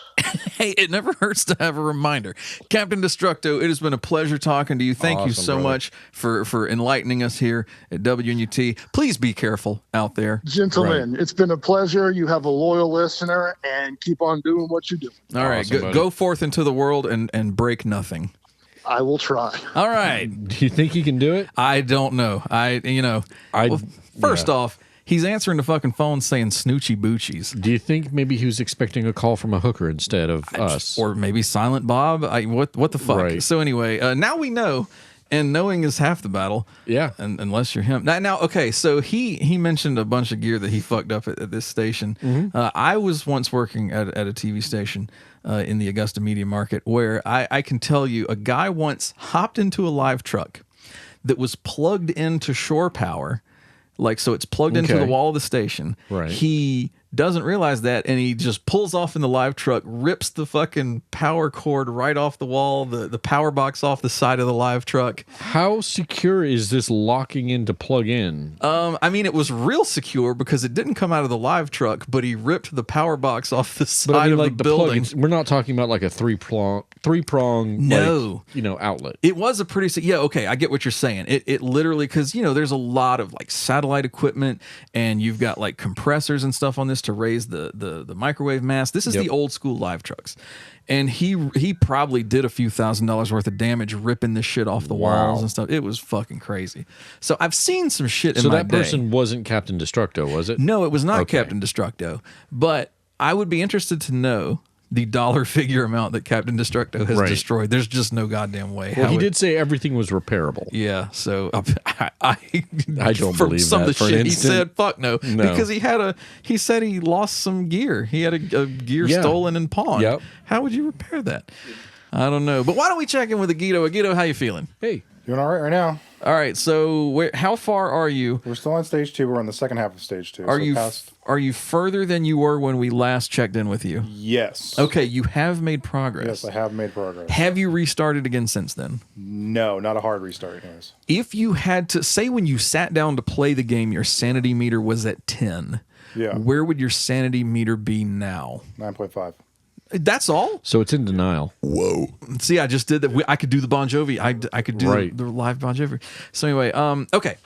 Hey, it never hurts to have a reminder. Captain Destructo, it has been a pleasure talking to you. Thank you so much for enlightening us here at WNUT. Please be careful out there. Gentlemen, It's been a pleasure. You have a loyal listener, and keep on doing what you do. All right, go forth into the world and break nothing. I will try. All right. Do you think you can do it? I don't know. First off, he's answering the fucking phone saying snoochie boochies. Do you think maybe he was expecting a call from a hooker instead of us? Or maybe Silent Bob? What the fuck? Right. So anyway, now we know And knowing is half the battle. Yeah. And unless you're him. Now, okay, so he mentioned a bunch of gear that he fucked up at this station. I was once working at a TV station in the Augusta media market where I can tell you a guy once hopped into a live truck that was plugged into shore power. Like, so it's plugged into the wall of the station. Right. He doesn't realize that, and he just pulls off in the live truck, rips the fucking power cord right off the wall, the power box off the side of the live truck. How secure is this locking in to plug in? I mean, it was real secure because it didn't come out of the live truck, but he ripped the power box off the side of the building. We're not talking about like a three-prong no. like, outlet. It was a pretty, yeah, okay, I get what you're saying. It literally, because, there's a lot of like satellite equipment, and you've got like compressors and stuff on this to raise the microwave mass. This is the old school live trucks. And he probably did a few $1,000s worth of damage ripping this shit off the walls and stuff. It was fucking crazy. So I've seen some shit in my day. So that person wasn't Captain Destructo, was it? No, it was not Captain Destructo. But I would be interested to know the dollar figure amount that Captain Destructo has destroyed. There's just no goddamn way. Well, he did say everything was repairable. Yeah, so I don't from believe some that. of the shit he said, fuck no. Because he said he lost some gear. He had a gear stolen and pawned. Yep. How would you repair that? I don't know. But why don't we check in with Agito? Agito, how you feeling? Hey. Doing all right now. All right, so how far are you? We're still on stage 2. We're on the second half of stage 2. Are you further than you were when we last checked in with you? Yes. Okay, you have made progress. Yes, I have made progress. Have you restarted again since then? No, not a hard restart. Anyways. If you had to, say when you sat down to play the game, your sanity meter was at 10. Yeah. Where would your sanity meter be now? 9.5. That's all? So it's in denial. Whoa. See, I just did that. I could do the Bon Jovi. I could do the live Bon Jovi. So anyway, okay.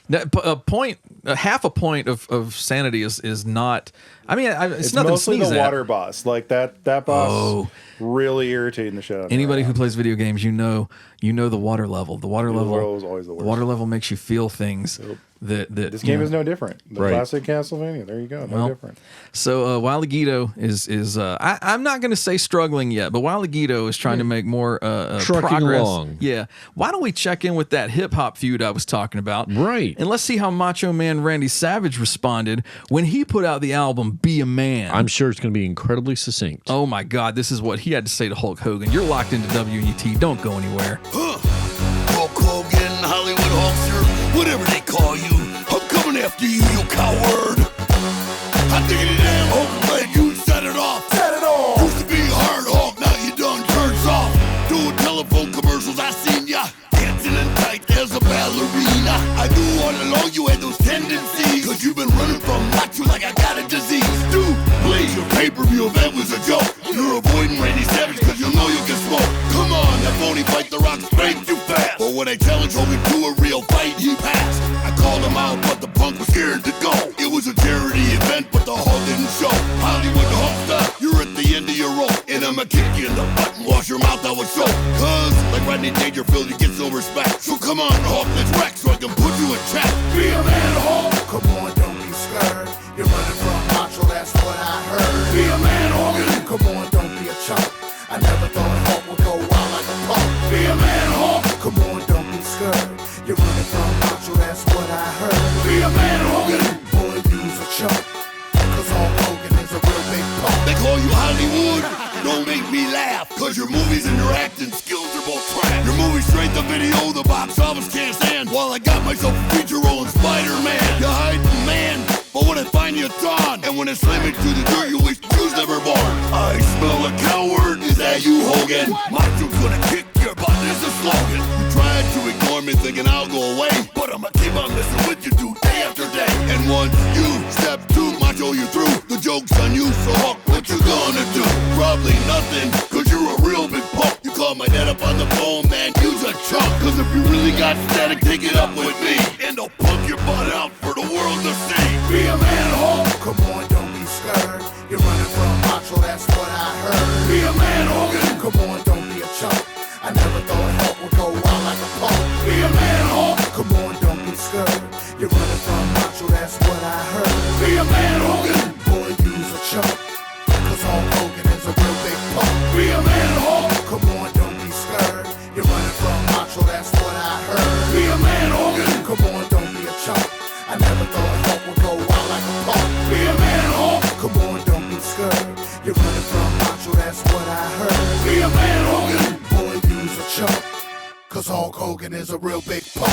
Half a point of sanity is not, I mean, it's nothing mostly to sneeze the at. water boss. Like that boss really irritating the shit out of me. Anybody who plays video games, you know the water level. The water level is always the worst. The water level makes you feel things that this game is no different. The classic Castlevania. There you go. No different. So while Agito is I'm not going to say struggling yet, but while Agito is trying to make more progress, along. Yeah. Why don't we check in with that hip hop feud I was talking about? Right. And let's see how Macho Man Randy Savage responded when he put out the album Be a Man. I'm sure it's going to be incredibly succinct. Oh my God, this is what he had to say to Hulk Hogan. You're locked into WNUT. Don't go anywhere. Hulk Hogan, Hollywood Hulkster, whatever they call you, I'm coming after you, you coward. I'm digging it down, Hulk, let you set it off. Set it off. Used to be hard Hulk, now you done turned soft. Doing telephone commercials, I seen ya. Dancing in tight as a ballerina. I knew all along you had those tendencies. Cause you've been running from macho like I got a disease. Dude, please, your pay-per-view event was a joke. You're avoiding Randy Savage cause you know you can smoke. Come on, that phony fight the Rock straight too fast. But when I challenge Hogan to a real fight, he passed. I called him out, but the punk was scared to go. It was a charity event, but the Hulk didn't show. Hollywood Hulkster, you're at the end of your rope. And I'ma kick you in the butt and wash your mouth out with soap. Cause, like Rodney Dangerfield, you get no respect. So come on, Hulk, let's wreck so I can put you in check. Be a man, Hulk. Come on, don't be scared. You're running from macho, that's what I heard. Be a man, Hogan. Come on, don't be a chump. I never thought Hulk would go wild like a punk. Be a man, Hulk. Come on, don't be scared. You're running from macho, that's what I heard. Be a man, Hogan. Boy, you's a chump. Cause Hulk Hogan is a real big punk. They call you Hollywood. Don't make me laugh. Cause your movies and your acting skills are both trash. Your movie straight to video, the box office can't stand. While I got myself a feature role in Spider-Man. You're hiding, man. But when I find you, it's on. And when I slam it to the dirt, you wish you was never born. I smell a coward. Is that you, Hogan? Macho's gonna kick your butt is the slogan. You tried to ignore me thinking I'll go away. But I'ma keep on messing with you, dude, day after day. And once you step to Macho, you through. The joke's on you, so Hulk, what you gonna do? Probably nothing, cause you're a real big punk. You call my dad up on the phone, man, you's a chump. Cause if you really got static, take it up with me. And I'll pump your butt out for the world to see. Be a man, Hulk. Come on, don't be scared. You're running from macho, that's what I heard. Be a man, Hogan. Come on, don't be a chump. I never thought Hulk would go wild like a punk. Be a man, Hulk. Come on, don't be scared. You're running from macho, that's what I heard. Be a man, Hogan. Boy, you's a chump. Cause Hulk Hogan is a real big punk. Be a man, Hulk. Come on, don't be scared. You're running from macho, that's what I heard. Hulk Hogan is a real big punk.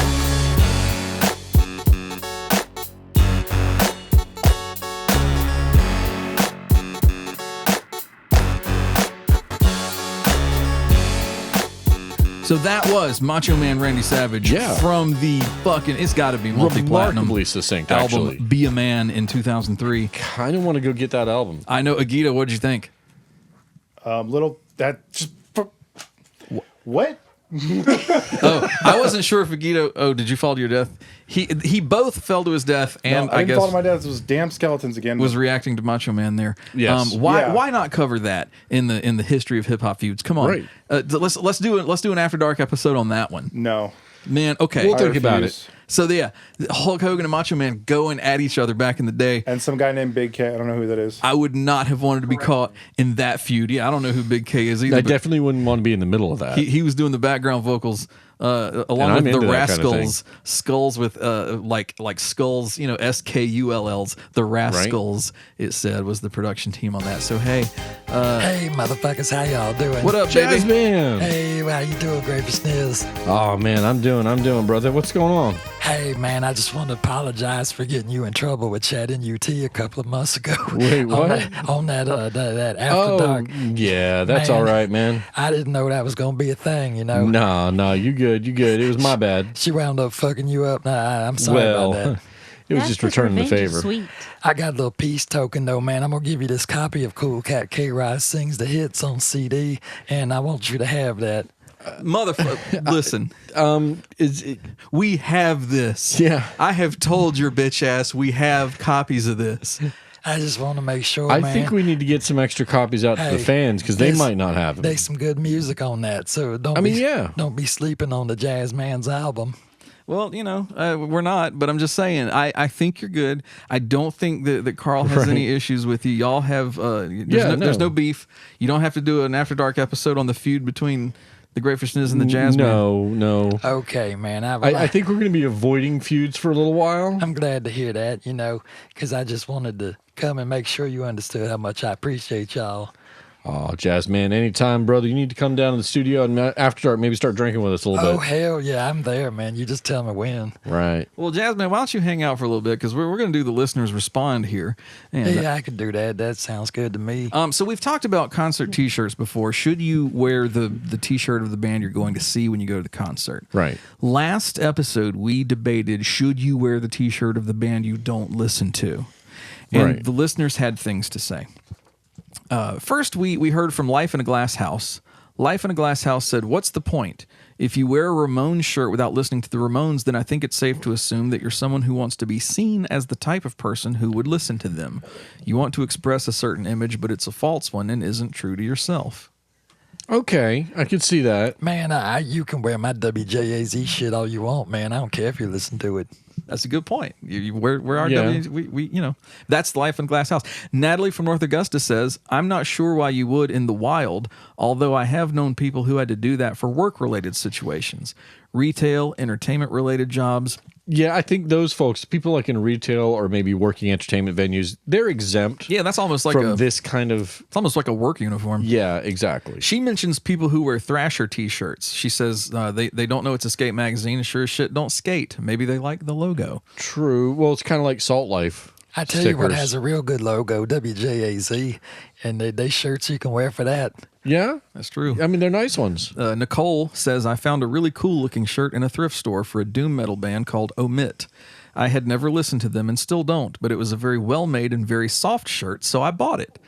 So that was Macho Man Randy Savage from the fucking, it's got to be multi-platinum Remarkably succinct, album, actually. Be a Man in 2003. Kind of want to go get that album. I know. Agito, what'd you think? What? Oh, I wasn't sure if Agito. Oh, did you fall to your death? He both fell to his death, and No, I didn't guess fall to my death. It was damn skeletons again. was reacting to Macho Man there. Yes. Why not cover that in the history of hip hop feuds? Come on. Right. Let's do an After Dark episode on that one. No. Man, okay. We'll think about it. So yeah, Hulk Hogan and Macho Man going at each other back in the day. And some guy named Big K. I don't know who that is. I would not have wanted to be caught in that feud. Yeah, I don't know who Big K is either. I but definitely wouldn't want to be in the middle of that. he was doing the background vocals along I'm with the into that kind of Rascals, skulls with like skulls, SKULLs. The Rascals, it said, was the production team on that. So hey, hey motherfuckers, how y'all doing? what up, baby? Jazzman. Hey, how you doing, Great Fashniz? Oh man, I'm doing, brother. What's going on? Hey man, I just want to apologize for getting you in trouble with WNUT a couple of months ago. Wait, what? on that After Dark. Yeah, that's Man, all right, man. I didn't know that was gonna be a thing, you know. No, you good. It was my bad. She wound up fucking you up. Nah, I'm sorry about that. It was just returning the favor. Sweet. I got a little peace token though, man. I'm gonna give you this copy of Cool Cat K-Rise Sings the Hits on CD, and I want you to have that. Motherfucker, listen. We have this. Yeah. I have told your bitch ass we have copies of this. I just want to make sure, I man. think we need to get some extra copies out to the Hey, fans because they there's- might not have them. There's some good music on that, so don't be sleeping on the Jazzman's album. Well, we're not, but I'm just saying, I think you're good. I don't think that Carl has any issues with you. Y'all have, there's no beef. You don't have to do an After Dark episode on the feud between the Great Fashniz and the Jazzman. No. Okay, man. I think we're going to be avoiding feuds for a little while. I'm glad to hear that, because I just wanted to come and make sure you understood how much I appreciate y'all. Oh, Jazzman, anytime, brother. You need to come down to the studio and After Dark, maybe start drinking with us a little Oh, bit. hell yeah, I'm there, man. You just tell me when. Right. Well, Jazzman, why don't you hang out for a little bit, because we're going to do the listeners respond here. And, Yeah, I could do that. That sounds good to me. So we've talked about concert T-shirts before. Should you wear the T-shirt of the band you're going to see when you go to the concert? Right. Last episode, we debated, should you wear the T-shirt of the band you don't listen to? And Right. the listeners had things to say. First, we heard from Life in a Glass House. Life in a Glass House said, "What's the point? If you wear a Ramones shirt without listening to the Ramones, then I think it's safe to assume that you're someone who wants to be seen as the type of person who would listen to them. You want to express a certain image, but it's a false one and isn't true to yourself." Okay, I could see that. Man, you can wear my WJAZ shit all you want, man. I don't care if you listen to it. That's a good point. Where our Yeah. we that's Life in Glass House. Natalie from North Augusta says, "I'm not sure why you would in the wild, although I have known people who had to do that for work-related situations, retail, entertainment-related jobs." Yeah, I think those folks, people like in retail or maybe working entertainment venues, they're exempt. Yeah, that's almost like from this kind of. It's almost like a work uniform. Yeah, exactly. She mentions people who wear Thrasher T-shirts. She says they don't know it's a skate magazine. Sure as shit don't skate. Maybe they like the logo. True. Well, it's kind of like Salt Life. I tell you what has a real good logo, WJAZ, and they shirts you can wear for that. Yeah, that's true. I mean, they're nice ones. Nicole says, "I found a really cool looking shirt in a thrift store for a doom metal band called Omit. I had never listened to them and still don't, but it was a very well made and very soft shirt, so I bought it.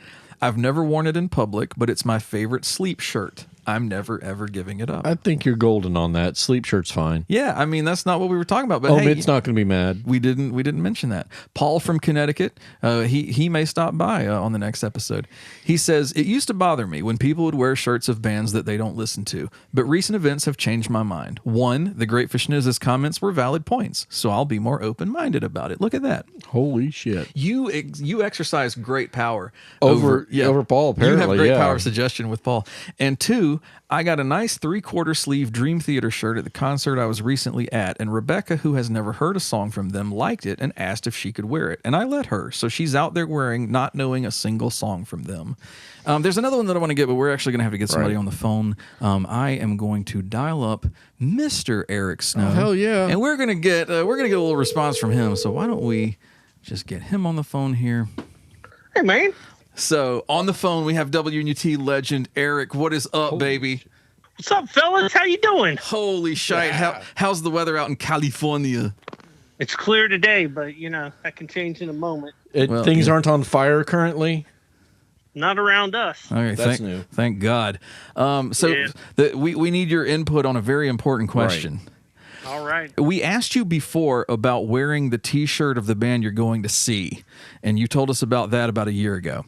I've never worn it in public, but it's my favorite sleep shirt. I'm never, ever giving it up." I think you're golden on that. Sleep shirt's fine. Yeah, I mean, that's not what we were talking about. But Omit's not going to be mad. We didn't mention that. Paul from Connecticut, he may stop by on the next episode. He says, "It used to bother me when people would wear shirts of bands that they don't listen to, but recent events have changed my mind. One, the Great Fashniz's comments were valid points, so I'll be more open-minded about it." Look at that. Holy shit. You exercise great power over Paul, apparently. You have great yeah. power of suggestion with Paul. And two, I got a nice 3/4 sleeve Dream Theater shirt at the concert I was recently at, and Rebecca, who has never heard a song from them, liked it and asked if she could wear it. And I let her. So she's out there wearing, not knowing a single song from them. There's another one that I want to get, but we're actually going to have to get somebody on the phone. I am going to dial up Mr. Eric Snow. Oh, hell yeah. And we're going to get a little response from him. So why don't we just get him on the phone here? Hey, man. So on the phone, we have WNUT legend Eric. What is up, baby? What's up, fellas? How you doing? Holy shite. How's the weather out in California? It's clear today, but, that can change in a moment. Things aren't on fire currently? Not around us. Okay, That's new. Thank God. We need your input on a very important question. Right. All right. We asked you before about wearing the T-shirt of the band you're going to see, and you told us about that about a year ago.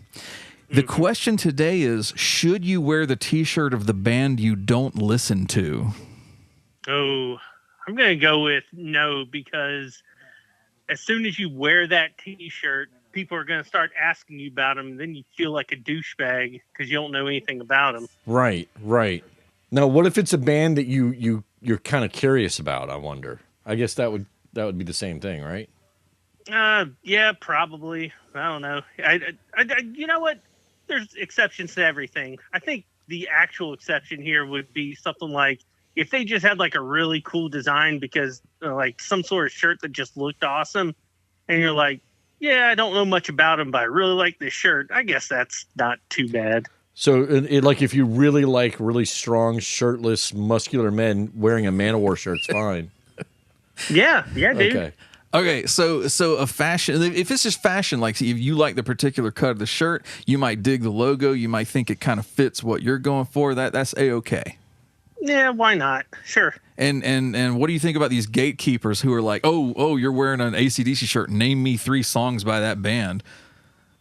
The question today is, should you wear the T-shirt of the band you don't listen to? Oh, I'm going to go with no, because as soon as you wear that T-shirt, people are going to start asking you about them, and then you feel like a douchebag because you don't know anything about them. Right. Now, what if it's a band that you're kind of curious about? I wonder. I guess that would be the same thing, right? Yeah, probably. I don't know. I you know what? There's exceptions to everything. I think the actual exception here would be something like if they just had like a really cool design because like some sort of shirt that just looked awesome, and you're like, yeah, I don't know much about them, but I really like this shirt. I guess that's not too bad. So, like, if you really like really strong, shirtless, muscular men wearing a Manowar shirt's fine. Yeah, dude. Okay, so a fashion, if it's just fashion, like if you like the particular cut of the shirt, you might dig the logo, you might think it kind of fits what you're going for. That's A-okay. Yeah, why not? Sure. And what do you think about these gatekeepers who are like, oh, you're wearing an AC/DC shirt, name me 3 songs by that band?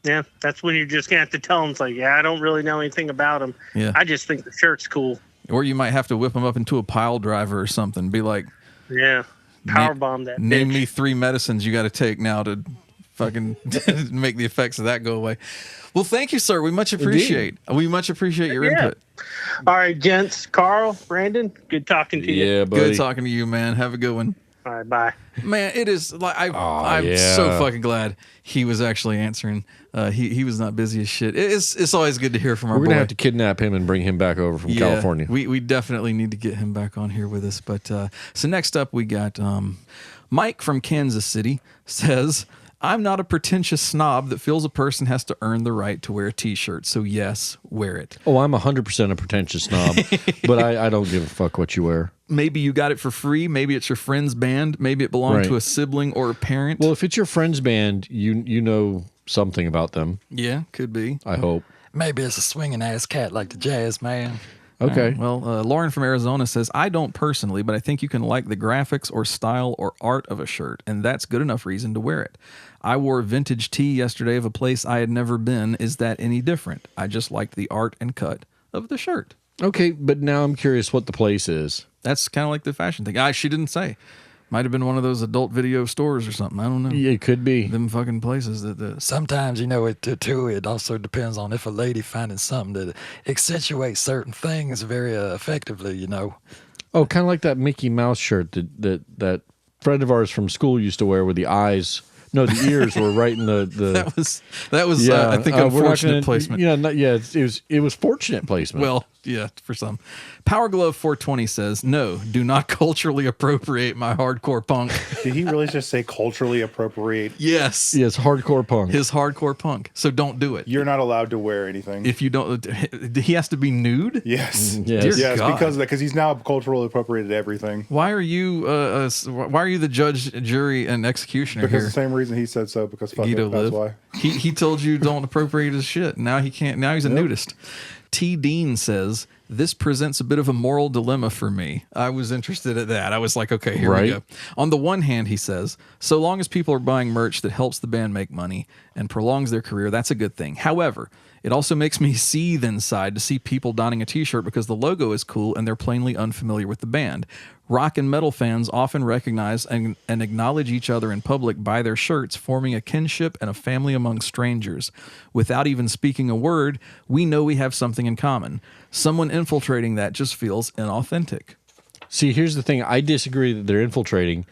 Yeah, that's when you're just going to have to tell them, it's like, yeah, I don't really know anything about them. Yeah. I just think the shirt's cool. Or you might have to whip them up into a pile driver or something. Be like, yeah, powerbomb that name bitch. me 3 medicines you got to take now to fucking make the effects of that go away. Well, thank you, sir. We much appreciate your input. All right, gents. Carl, Brandon, good talking to you. Yeah, buddy. Good talking to you, man. Have a good one. All right, bye. Man, it is like I'm so fucking glad he was actually answering. He was not busy as shit. It's always good to hear from our boy. We're gonna have to kidnap him and bring him back over from California. We definitely need to get him back on here with us. But so next up we got Mike from Kansas City says, I'm not a pretentious snob that feels a person has to earn the right to wear a T-shirt. So yes, wear it. Oh, I'm 100% a pretentious snob, but I don't give a fuck what you wear. Maybe you got it for free. Maybe it's your friend's band. Maybe it belonged to a sibling or a parent. Well, if it's your friend's band, you know something about them. Yeah, could be. I hope. Maybe it's a swinging ass cat like the Jazzman. Okay. Right. Well, Lauren from Arizona says, I don't personally, but I think you can like the graphics or style or art of a shirt, and that's good enough reason to wear it. I wore a vintage tee yesterday of a place I had never been. Is that any different? I just liked the art and cut of the shirt. Okay, but now I'm curious what the place is. That's kind of like the fashion thing. She didn't say. Might have been one of those adult video stores or something. I don't know. Yeah, it could be. Them fucking places that... Sometimes, it also depends on if a lady finding something that accentuates certain things very effectively, Oh, kind of like that Mickey Mouse shirt that friend of ours from school used to wear with the eyes... No, the ears were right in the that was I think unfortunate placement. It was fortunate placement. Well, yeah, for some. Power Glove 420 says, no, do not culturally appropriate my hardcore punk. Did he really just say culturally appropriate? Yes. Yes, hardcore punk. His hardcore punk. So don't do it. You're not allowed to wear anything. If you don't, he has to be nude? Yes. Yes. Yes, God. because of that, because he's now culturally appropriated everything. Why are you the judge, jury, and executioner because here? the same reason he said so, because fuck it, that's why. He told you don't appropriate his shit. Now he can't. Now he's a nudist. T. Dean says, this presents a bit of a moral dilemma for me. I was interested at that. I was like, okay, here we go. On the one hand, he says, so long as people are buying merch that helps the band make money and prolongs their career, that's a good thing. However, it also makes me seethe inside to see people donning a T-shirt because the logo is cool and they're plainly unfamiliar with the band. Rock and metal fans often recognize and acknowledge each other in public by their shirts, forming a kinship and a family among strangers. Without even speaking a word, we know we have something in common. Someone infiltrating that just feels inauthentic. See, here's the thing. I disagree that they're infiltrating.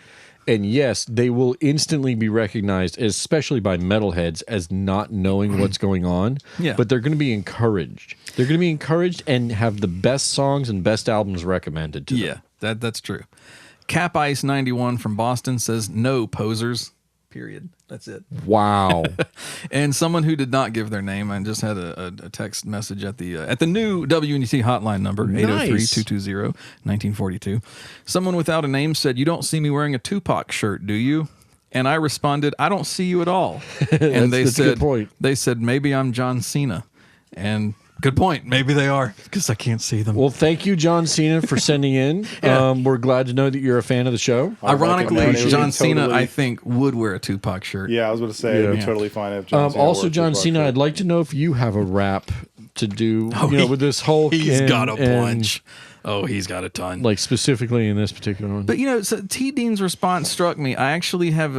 And yes, they will instantly be recognized, especially by metalheads, as not knowing what's going on. Yeah. But they're going to be encouraged. They're going to be encouraged and have the best songs and best albums recommended to them. Yeah, that's true. Cap Ice 91 from Boston says, no posers, period. That's it. Wow. And someone who did not give their name, I just had a text message at the new WNUT hotline number, 803-220-1942. Someone without a name said, you don't see me wearing a Tupac shirt, do you? And I responded, I don't see you at all. And that's a good point. They said, maybe I'm John Cena. And good point. Maybe they are, because I can't see them. Well, thank you, John Cena, for sending in. We're glad to know that you're a fan of the show. Ironically, John Cena, I think, would wear a Tupac shirt. Yeah, I was going to say, it'd be totally fine if John Cena also, wore a John Tupac Cena, shirt. I'd like to know if you have a rap to do with this Hulk. He's got a and- bunch. Oh, he's got a ton. Like specifically in this particular one. But, so T. Dean's response struck me. I actually have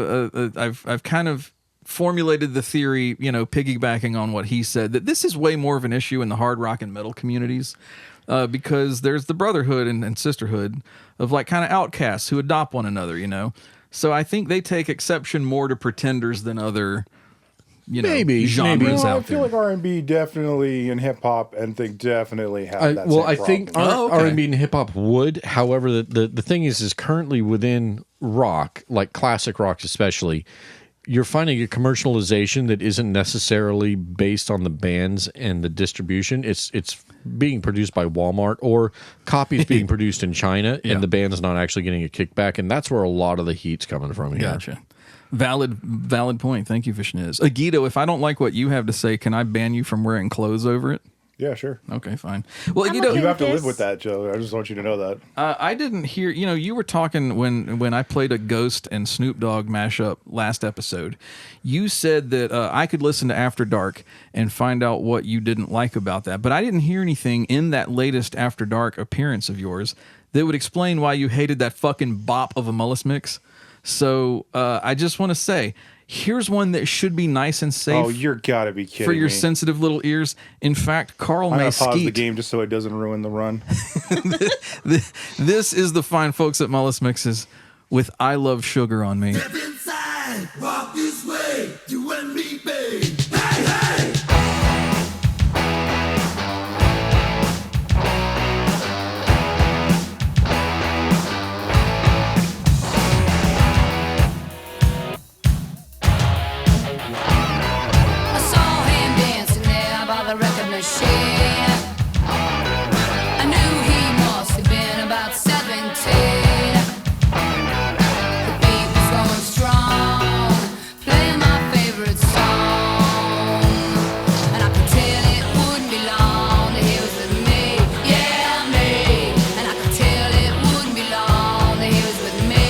I've kind of formulated the theory, piggybacking on what he said, that this is way more of an issue in the hard rock and metal communities because there's the brotherhood and sisterhood of like kind of outcasts who adopt one another, So I think they take exception more to pretenders than other, genres I out feel there. like R&B definitely and hip hop and think definitely have that. Well, same I think problem. R&B and hip hop would. However, the thing is currently within rock, like classic rock especially, you're finding a commercialization that isn't necessarily based on the bands and the distribution. It's being produced by Walmart or copies being produced in China, and the band's not actually getting a kickback, and that's where a lot of the heat's coming from here. Gotcha. Valid point. Thank you, Fashniz. Agito, if I don't like what you have to say, can I ban you from wearing clothes over it? Yeah, sure. Okay, fine. Well, you have to live with that, Joe. I just want you to know that. I didn't hear. You were talking when I played a Ghost and Snoop Dogg mashup last episode. You said that I could listen to After Dark and find out what you didn't like about that, but I didn't hear anything in that latest After Dark appearance of yours that would explain why you hated that fucking bop of a MullisMix. So I just want to say, here's one that should be nice and safe. Oh, you're gotta be kidding for your me. sensitive little ears. In fact, Carl I'm may gonna pause the skeet. game just so it doesn't ruin the run. This is the fine folks at MullisMixes with I Love Sugar on Me. Step inside, walk this way, you and me, babe. Hey, hey! I saw him dancing there by the record machine. I knew he must have been about 17. The beat was going strong, playing my favorite song. And I could tell it wouldn't be long that he was with me, yeah, me. And I could tell it wouldn't be long that he was with me,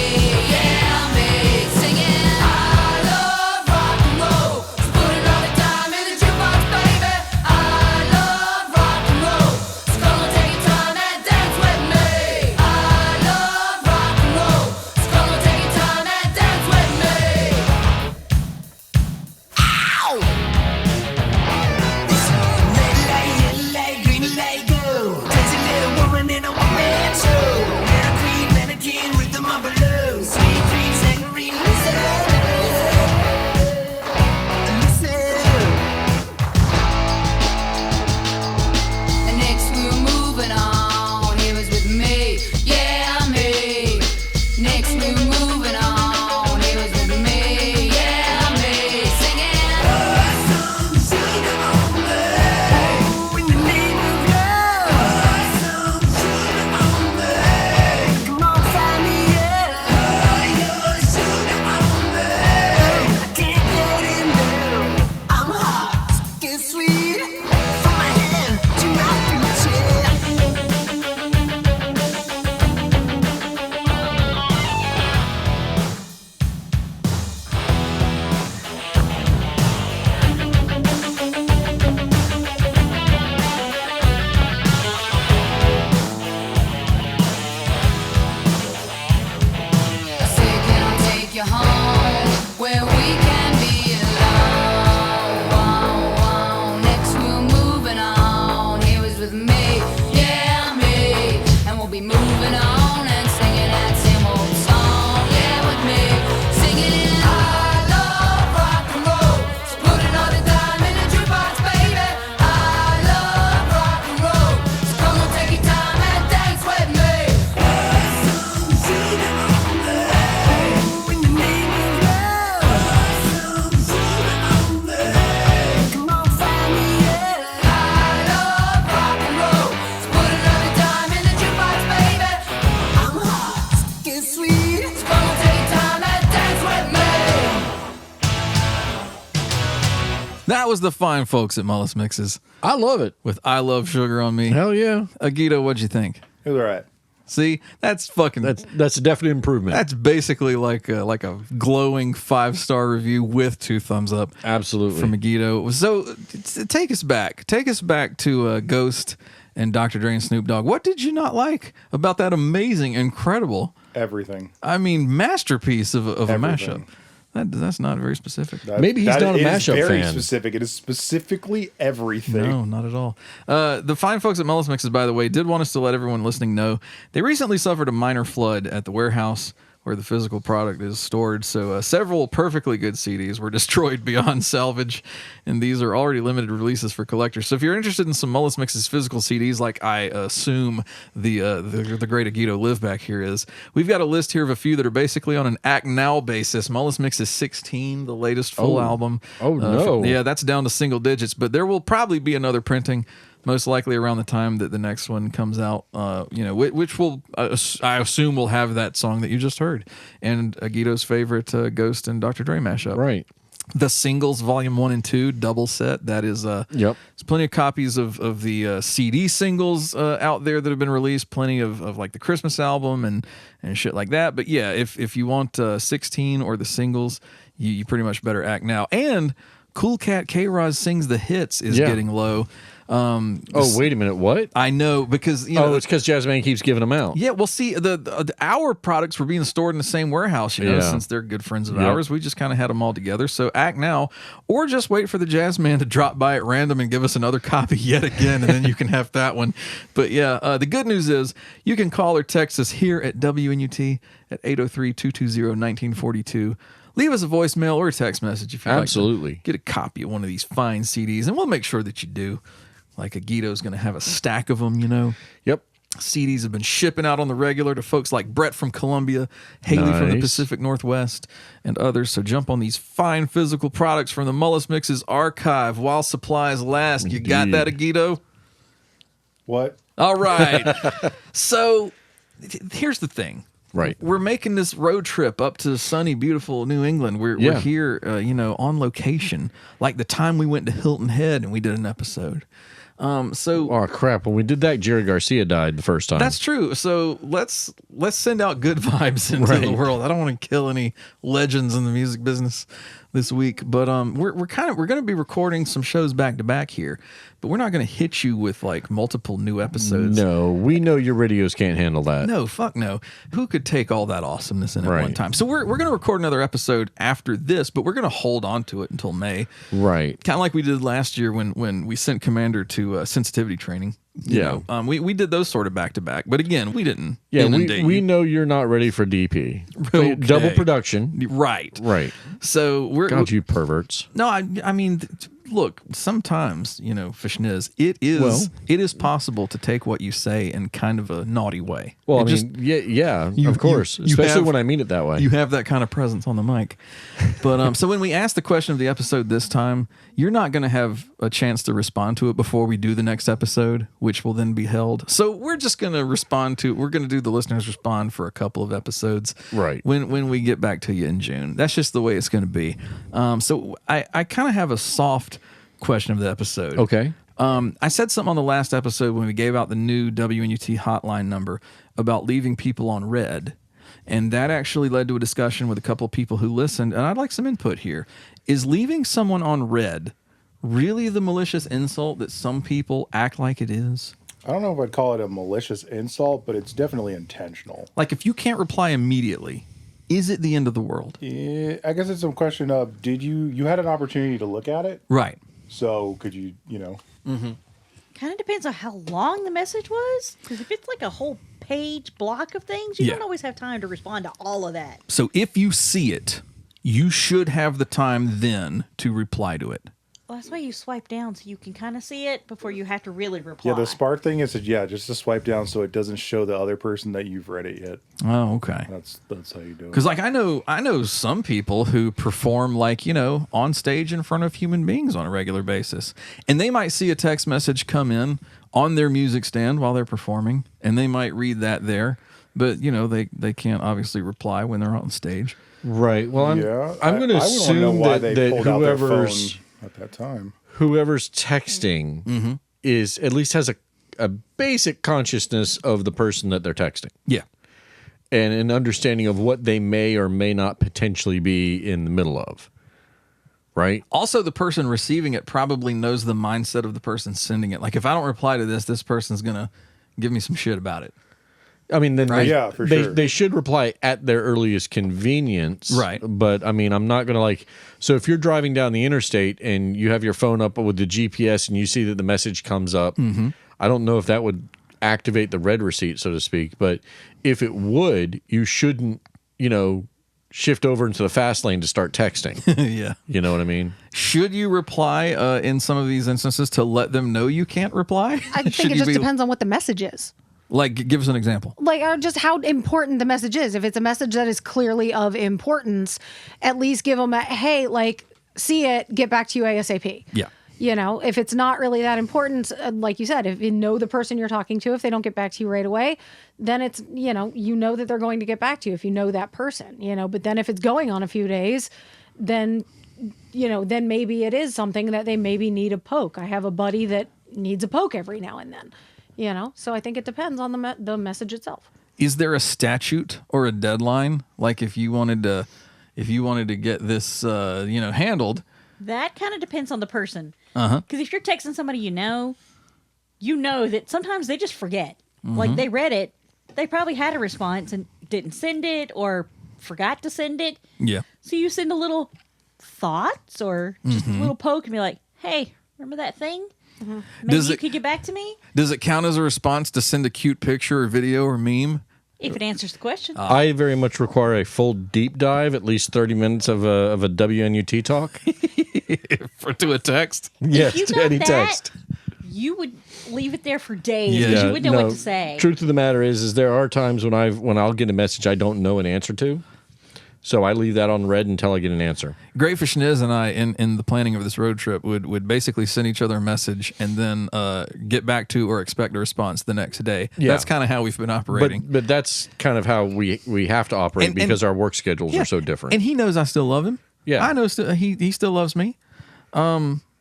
yeah, me. Singing, I love rock and roll, so put another dime in the jukebox, baby. I love rock and roll, so come on, take your time and dance with me. I love rock and roll, so come on, take your time and dance with me. Ow! Red light, yellow light, green light, go. Crazy little woman in a one-man show. Man, a queen, mannequin, rhythm of blues. Sweet dreams, angry, listen. And next we were moving on, he was with me, yeah, me. Next we were moving on, he was with me, yeah, me. Singing, Some sugar on me. Oh, in the name of love. Some sugar on me. Come on, find me, yeah. Your sugar on me. I can't get enough. I'm hot, get sweet. From my hand to my future. I said, can I take you home where we can be alone? Next we were That was the fine folks at MullisMixes I love it. with I Love Sugar on Me. Hell yeah. Agito, what'd you think? It was all right. See, that's fucking. That's a definite improvement. That's basically like a glowing 5-star review with 2 thumbs up. Absolutely. From Agito. So take us back. Take us back to Ghost and Dr. Dre and Snoop Dogg. What did you not like about that amazing, incredible, Everything. I mean, masterpiece of a Everything. mashup? That's not very specific. Maybe he's not a mashup It is very fan. specific. It is specifically everything. No, not at all. The fine folks at MullisMixes, by the way, did want us to let everyone listening know they recently suffered a minor flood at the warehouse where the physical product is stored. So several perfectly good CDs were destroyed beyond salvage, and these are already limited releases for collectors. So if you're interested in some MullisMixes physical CDs, like I assume the great Agito Live back here is, we've got a list here of a few that are basically on an Act Now basis. MullisMixes 16, the latest full album. Oh, no. Yeah, that's down to single digits, but there will probably be another printing, most likely around the time that the next one comes out, which will, I assume, will have that song that you just heard, and Agito's favorite Ghost and Dr. Dre mashup. Right. The singles, volume 1 and 2, double set. That is, Yep. There's plenty of copies of the CD singles out there that have been released. Plenty of like the Christmas album and shit like that. But yeah, if you want 16 or the singles, you pretty much better act now. And Cool Cat K-Roz Sings the Hits is getting low. Wait a minute. What? I know, because it's because Jazzman keeps giving them out. Yeah, well, see, our products were being stored in the same warehouse, since they're good friends of ours. We just kind of had them all together. So act now, or just wait for the Jazzman to drop by at random and give us another copy yet again, and then you can have that one. But yeah, the good news is you can call or text us here at WNUT at 803-220-1942. Leave us a voicemail or a text message if you'd like to get a copy of one of these fine CDs, and we'll make sure that you do. Like Agito's going to have a stack of them, Yep. CDs have been shipping out on the regular to folks like Brett from Columbia, Haley from the Pacific Northwest, and others. So jump on these fine physical products from the MullisMixes archive while supplies last. You got that, Agito? What? All right. So here's the thing. Right. We're making this road trip up to sunny, beautiful New England. We're here, on location. Like the time we went to Hilton Head and we did an episode. Oh crap! When we did that, Jerry Garcia died the first time. That's true. So let's send out good vibes into the world. I don't want to kill any legends in the music business this week, but we're going to be recording some shows back to back here, but we're not going to hit you with like multiple new episodes. No, we know your radios can't handle that. No, fuck no. Who could take all that awesomeness in at one time? So we're going to record another episode after this, but we're going to hold on to it until May. Right. Kind of like we did last year when we sent Commander to sensitivity training. We did those sort of back to back, but again, we didn't. Yeah, we know you're not ready for DP. Okay. Double production. Right. So God, you perverts. No, I mean, look, sometimes, Fashniz, it is possible to take what you say in kind of a naughty way. Well, of course, especially when I mean it that way. You have that kind of presence on the mic. But so when we ask the question of the episode this time, you're not going to have a chance to respond to it before we do the next episode, which will then be held. So we're just going to we're going to do the listeners respond for a couple of episodes. Right. When we get back to you in June. That's just the way it's going to be. So I kind of have a soft question of the episode. Okay. I said something on the last episode when we gave out the new WNUT hotline number about leaving people on red. And that actually led to a discussion with a couple of people who listened. And I'd like some input here. Is leaving someone on red really the malicious insult that some people act like it is? I don't know if I'd call it a malicious insult, but it's definitely intentional. Like if you can't reply immediately, is it the end of the world? Yeah, I guess it's a question of, did you had an opportunity to look at it? Right. So could you, Kind of depends on how long the message was. Because if it's like a whole page block of things, you don't always have time to respond to all of that. So if you see it, you should have the time then to reply to it. Well, that's why you swipe down so you can kind of see it before you have to really reply. Yeah, the smart thing is just to swipe down so it doesn't show the other person that you've read it yet. Oh, okay. That's how you do it. Because like I know some people who perform like, on stage in front of human beings on a regular basis. And they might see a text message come in on their music stand while they're performing, and they might read that there. But, they can't obviously reply when they're on stage. Right. Well, I'm going to assume that whoever's at that time. Whoever's texting is at least has a basic consciousness of the person that they're texting. Yeah. And an understanding of what they may or may not potentially be in the middle of. Right? Also, the person receiving it probably knows the mindset of the person sending it. Like, if I don't reply to this, this person's going to give me some shit about it. I mean, then sure. They should reply at their earliest convenience. Right. But, I mean, I'm not going to like... So if you're driving down the interstate and you have your phone up with the GPS and you see that the message comes up, I don't know if that would activate the red receipt, so to speak. But if it would, you shouldn't, shift over into the fast lane to start texting. Yeah. You know what I mean? Should you reply in some of these instances to let them know you can't reply? I think it just depends on what the message is. Like, give us an example. Like, just how important the message is. If it's a message that is clearly of importance, at least give them a, hey, like, see it, get back to you ASAP. Yeah. If it's not really that important, like you said, if you know the person you're talking to, if they don't get back to you right away, then it's, you know that they're going to get back to you if you know that person, But then if it's going on a few days, then, then maybe it is something that they maybe need a poke. I have a buddy that needs a poke every now and then. So I think it depends on the message itself. Is there a statute or a deadline? Like if you wanted to get this, handled. That kind of depends on the person. Because if you're texting somebody you know that sometimes they just forget. Like they read it, they probably had a response and didn't send it or forgot to send it. Yeah. So you send a little thoughts or just a little poke and be like, hey, remember that thing? Maybe you could get back to me? Does it count as a response to send a cute picture or video or meme? If it answers the question. I very much require a full deep dive, at least 30 minutes of a WNUT talk. To a text? Yes, if you to any got text. You would leave it there for days because you wouldn't know what to say. Truth of the matter is there are times when I'll get a message I don't know an answer to. So I leave that on red until I get an answer. Great Fashniz and I, in the planning of this road trip, would basically send each other a message and then get back to or expect a response the next day. Yeah. That's kind of how we've been operating. But that's kind of how we have to operate because our work schedules are so different. And he knows I still love him. Yeah. I know he still loves me.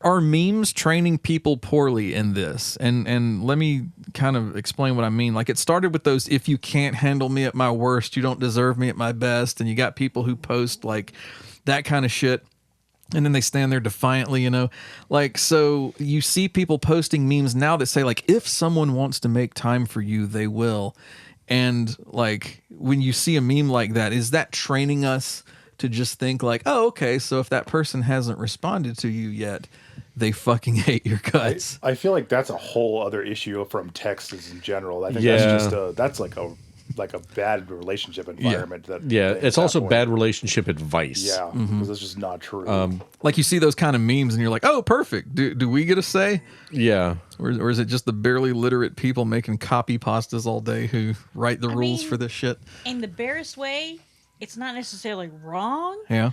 Are memes training people poorly in this? And let me kind of explain what I mean. Like, it started with those, if you can't handle me at my worst, you don't deserve me at my best. And you got people who post like that kind of shit. And then they stand there defiantly, Like, so you see people posting memes now that say, like, if someone wants to make time for you, they will. And, like, when you see a meme like that, is that training us to just think like, oh, okay, so if that person hasn't responded to you yet, they fucking hate your guts. I feel like that's a whole other issue from texts in general. I think that's like a bad relationship environment. It's also bad relationship advice. Yeah, because it's just not true. Like you see those kind of memes and you're like, oh, perfect. Do we get a say? Yeah. Or is it just the barely literate people making copy pastas all day who write the rules for this shit? In the barest way, it's not necessarily wrong. Yeah.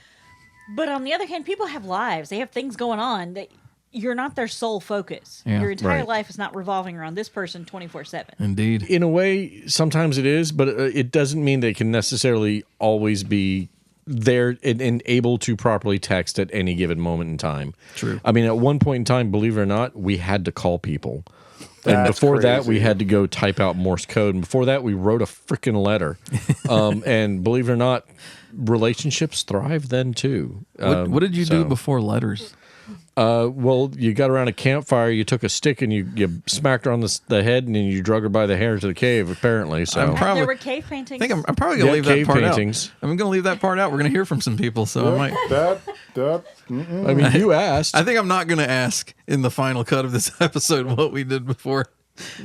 But on the other hand, people have lives. They have things going on that you're not their sole focus. Yeah, your entire right. life is not revolving around this person 24/7. Indeed. In a way, sometimes it is, but it doesn't mean they can necessarily always be there and able to properly text at any given moment in time. True. I mean, at one point in time, believe it or not, we had to call people. And before that, we had to go type out Morse code. And before that, we wrote a freaking letter. And believe it or not, relationships thrive then too. What did you do before letters? Well, you got around a campfire, you took a stick and you smacked her on the head, and then you drug her by the hair to the cave, apparently. So There were cave paintings. I think I'm probably going to leave that part paintings. out. I'm going to leave that part out. We're going to hear from some people, so I might... I mean, you asked. I think I'm not going to ask in the final cut of this episode what we did before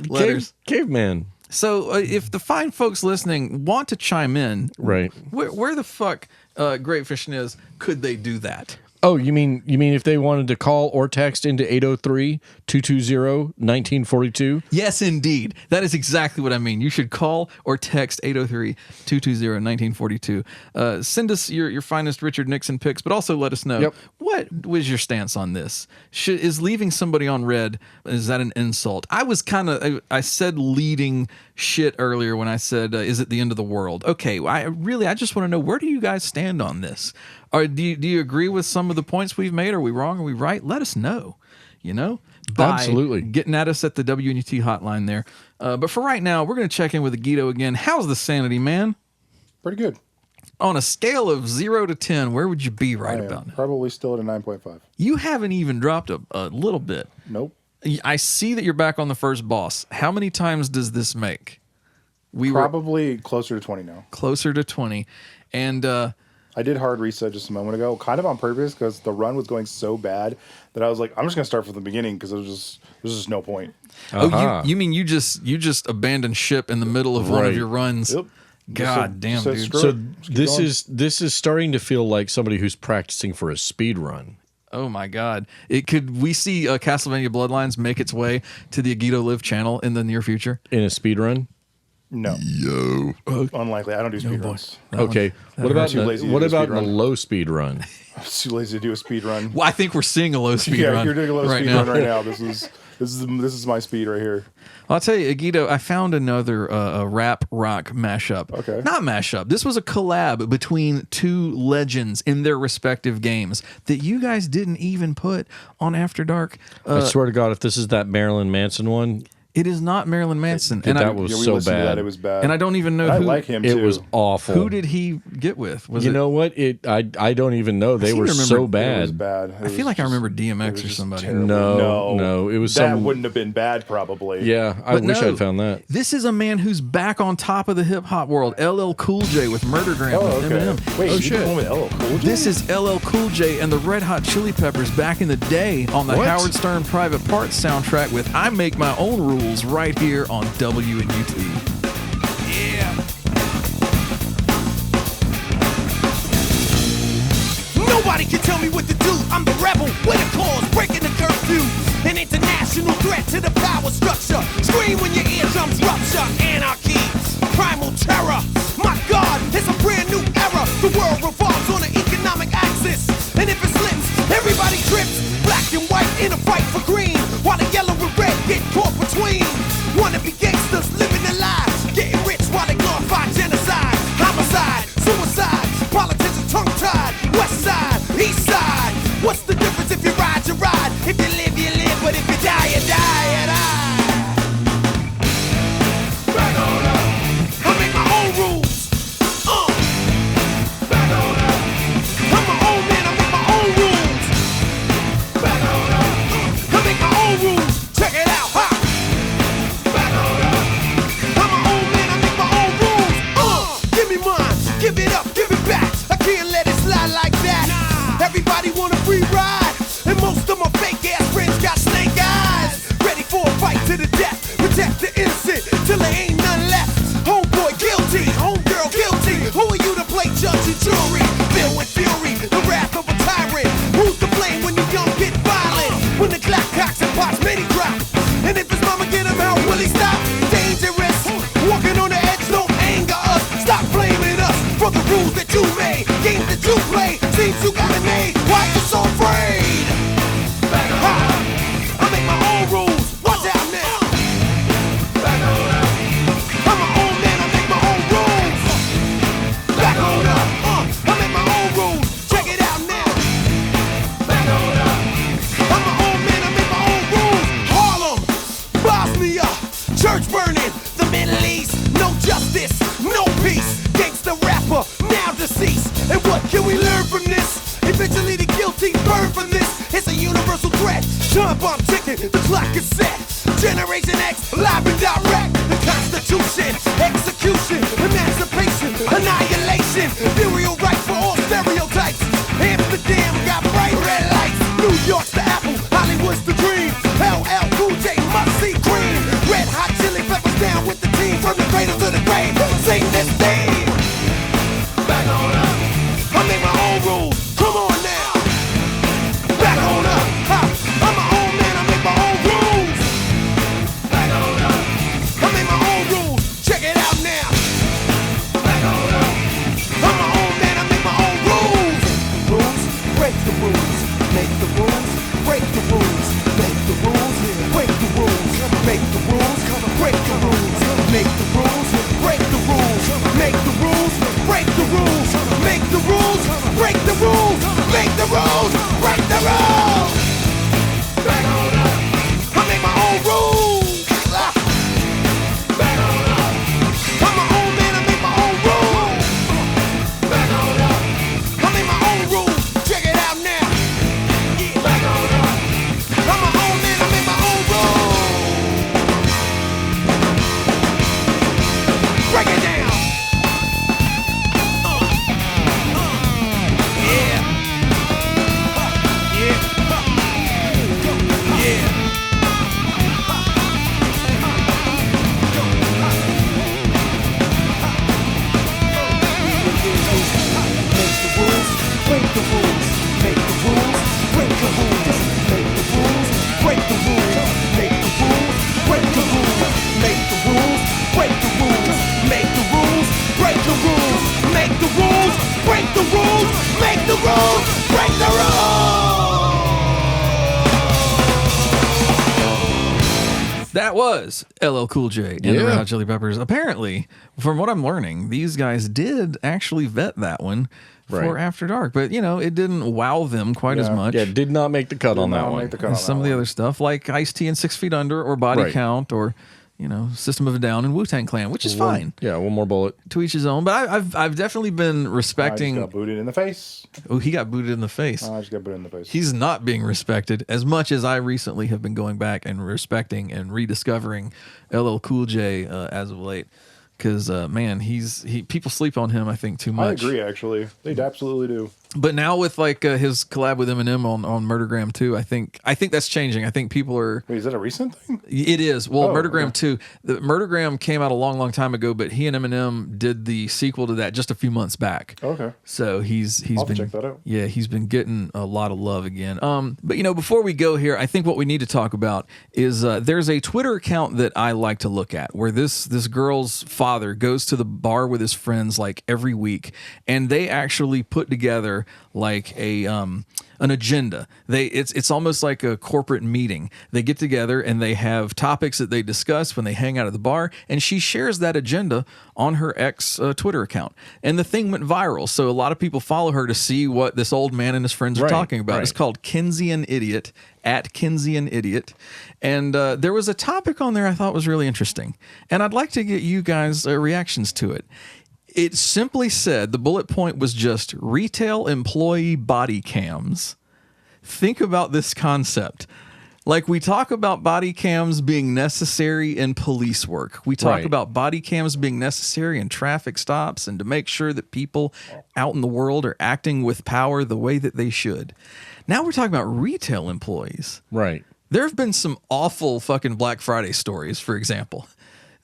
letters. Caveman. So if the fine folks listening want to chime in, right? Where the fuck, Great Fashniz, could they do that? Oh, you mean if they wanted to call or text into 803-220-1942? Yes, indeed. That is exactly what I mean. You should call or text 803-220-1942. Send us your finest Richard Nixon picks, but also let us know what was your stance on this. Is leaving somebody on red, is that an insult? I said leading shit earlier when I said, is it the end of the world? Okay, I just want to know, where do you guys stand on this? Do you agree with some of the points we've made? Are we wrong? Are we right? Let us know. By Absolutely. getting at us at the WNUT hotline there. But for right now, we're going to check in with Agito again. How's the sanity, man? Pretty good. On a scale of 0 to 10, where would you be about now? Probably still at a 9.5. You haven't even dropped a little bit. Nope. I see that you're back on the first boss. How many times does this make? Probably closer to 20 now. Closer to 20. And I did hard reset just a moment ago, kind of on purpose, because the run was going so bad that I was like, I'm just going to start from the beginning because there's just no point. Oh, you mean you just abandoned ship in the middle of one of your runs? Yep. God damn, dude. So this is starting to feel like somebody who's practicing for a speed run. Oh my God! We see Castlevania Bloodlines make its way to the AgitoLive channel in the near future in a speed run? No. Unlikely. I don't do speed runs. Okay. What about in a low speed run? I'm too lazy to do a speed run. Well, I think we're seeing a low speed run. Yeah, you're doing a low right speed now. run right now. This is my speed right here. I'll tell you, Agito, I found another rap rock mashup. Okay. Not mashup. This was a collab between two legends in their respective games that you guys didn't even put on After Dark. I swear to God, if this is that Marilyn Manson one, it is not Marilyn Manson. That was so bad. It was bad. And I don't even know I who. like him It too. was awful. Who did he get with? You know what? I don't even know. They were so bad. It was bad. I feel like I remember DMX or somebody. No. It was that wouldn't have been bad, probably. Yeah, I wish I'd found that. This is a man who's back on top of the hip hop world. LL Cool J with Murdergram with Eminem. Wait, oh you shit! going with LL Cool J? This is LL Cool J and the Red Hot Chili Peppers back in the day on the Howard Stern Private Parts soundtrack with "I Make My Own Rules" right here on WNUT. Yeah. Nobody can tell me what to do. I'm the rebel with a cause, breaking the curfew. An international threat to the power structure. Scream when your eardrums rupture. Anarchy, primal terror. My God, it's a brand new era. The world revolves on an economic axis. And if it slips, everybody trips. Black and white in a fight for green. While the yellow and red get caught between. Wanna be gangsters, living their lives. Getting rich while they glorify genocide. Homicide, suicide. Politics are tongue-tied. West side, east side. What's the difference if you ride, you ride. If you live, you live. But if you die, you die, you die. Back on up. I make my own rules. Back on up. I'm my own man, I make my own rules. Back on up. I make my own rules. Check it out, ha. Back on up. I'm my own man, I make my own rules. Give me mine, give it up, give it back. I can't let it slide like that. Everybody want a free ride, and most of my fake ass friends got snake eyes. Ready for a fight to the death, protect the innocent till there ain't none left. Homeboy guilty, homegirl guilty. Who are you to play judge and jury? Filled with fury, the wrath of a tyrant. Who's to blame when you young get violent? When the clock cocks and pots many drop. And if his mama get him out, will he stop? Dangerous, walking on the edge, don't anger us. Stop blaming us for the rules that you made. Games that you play, seems you got it made. Why you so afraid? Back on up. I make my own rules. Watch out now. Back on up. I'm my own man. I make my own rules. Back on up. I make my own rules. Check it out now. Back on up. I'm my own man. I make my own rules. Harlem, Bosnia, church burning, the Middle East. No justice, no peace. Gangsta rapper, now deceased. And what can we learn from this? Eventually the guilty burn from this. It's a universal threat. Time bomb ticking, the clock is set. Generation X, live and direct. The Constitution, execution, emancipation, annihilation. Burial rights for all stereotypes. Amsterdam got bright red lights. New York's the apple, Hollywood's the dream. LL Cool J must see cream. Red Hot Chili Peppers down with the team. From the cradle to the grave, sing this theme. Back on up. I make my own rules. Come on now. Back on up. Ha. I'm my own man. I make my own rules. Back on up. I make my own rules. Check it out now. Back on up. I'm my own man. I rules, break the rules. That was LL Cool J and the Red Hot Chili Peppers. Apparently, from what I'm learning, these guys did actually vet that one for After Dark, but it didn't wow them quite as much. Yeah, did not make the cut on that one. As some of the other stuff, like Ice-T and 6 Feet Under, or Body Count, or System of a Down and Wu-Tang Clan, which is fine. Yeah, one more bullet. To each his own. But I've definitely been respecting. I just got booted in the face. Oh, he got booted in the face. I just got booted in the face. He's not being respected as much as I recently have been going back and respecting and rediscovering LL Cool J as of late. Because man, people sleep on him, I think, too much. I agree, actually. They absolutely do. But now with his collab with Eminem on Murdergram 2, I think that's changing. I think people are. Wait, is that a recent thing? It is. Well, Murdergram 2, the Murdergram came out a long, long time ago, but he and Eminem did the sequel to that just a few months back. Okay. So he's I'll been check that out. Yeah, he's been getting a lot of love again. But before we go here, I think what we need to talk about is there's a Twitter account that I like to look at where this girl's father goes to the bar with his friends like every week, and they actually put together like an agenda. It's almost like a corporate meeting. They get together and they have topics that they discuss when they hang out at the bar, and she shares that agenda on her ex Twitter account. And the thing went viral, so a lot of people follow her to see what this old man and his friends are talking about. It's called Keynesian Idiot, at Keynesian Idiot. And there was a topic on there I thought was really interesting, and I'd like to get you guys' reactions to it. It simply said, the bullet point was just retail employee body cams. Think about this concept. Like, we talk about body cams being necessary in police work. We talk about body cams being necessary in traffic stops and to make sure that people out in the world are acting with power the way that they should. Now we're talking about retail employees. Right. There have been some awful fucking Black Friday stories, for example.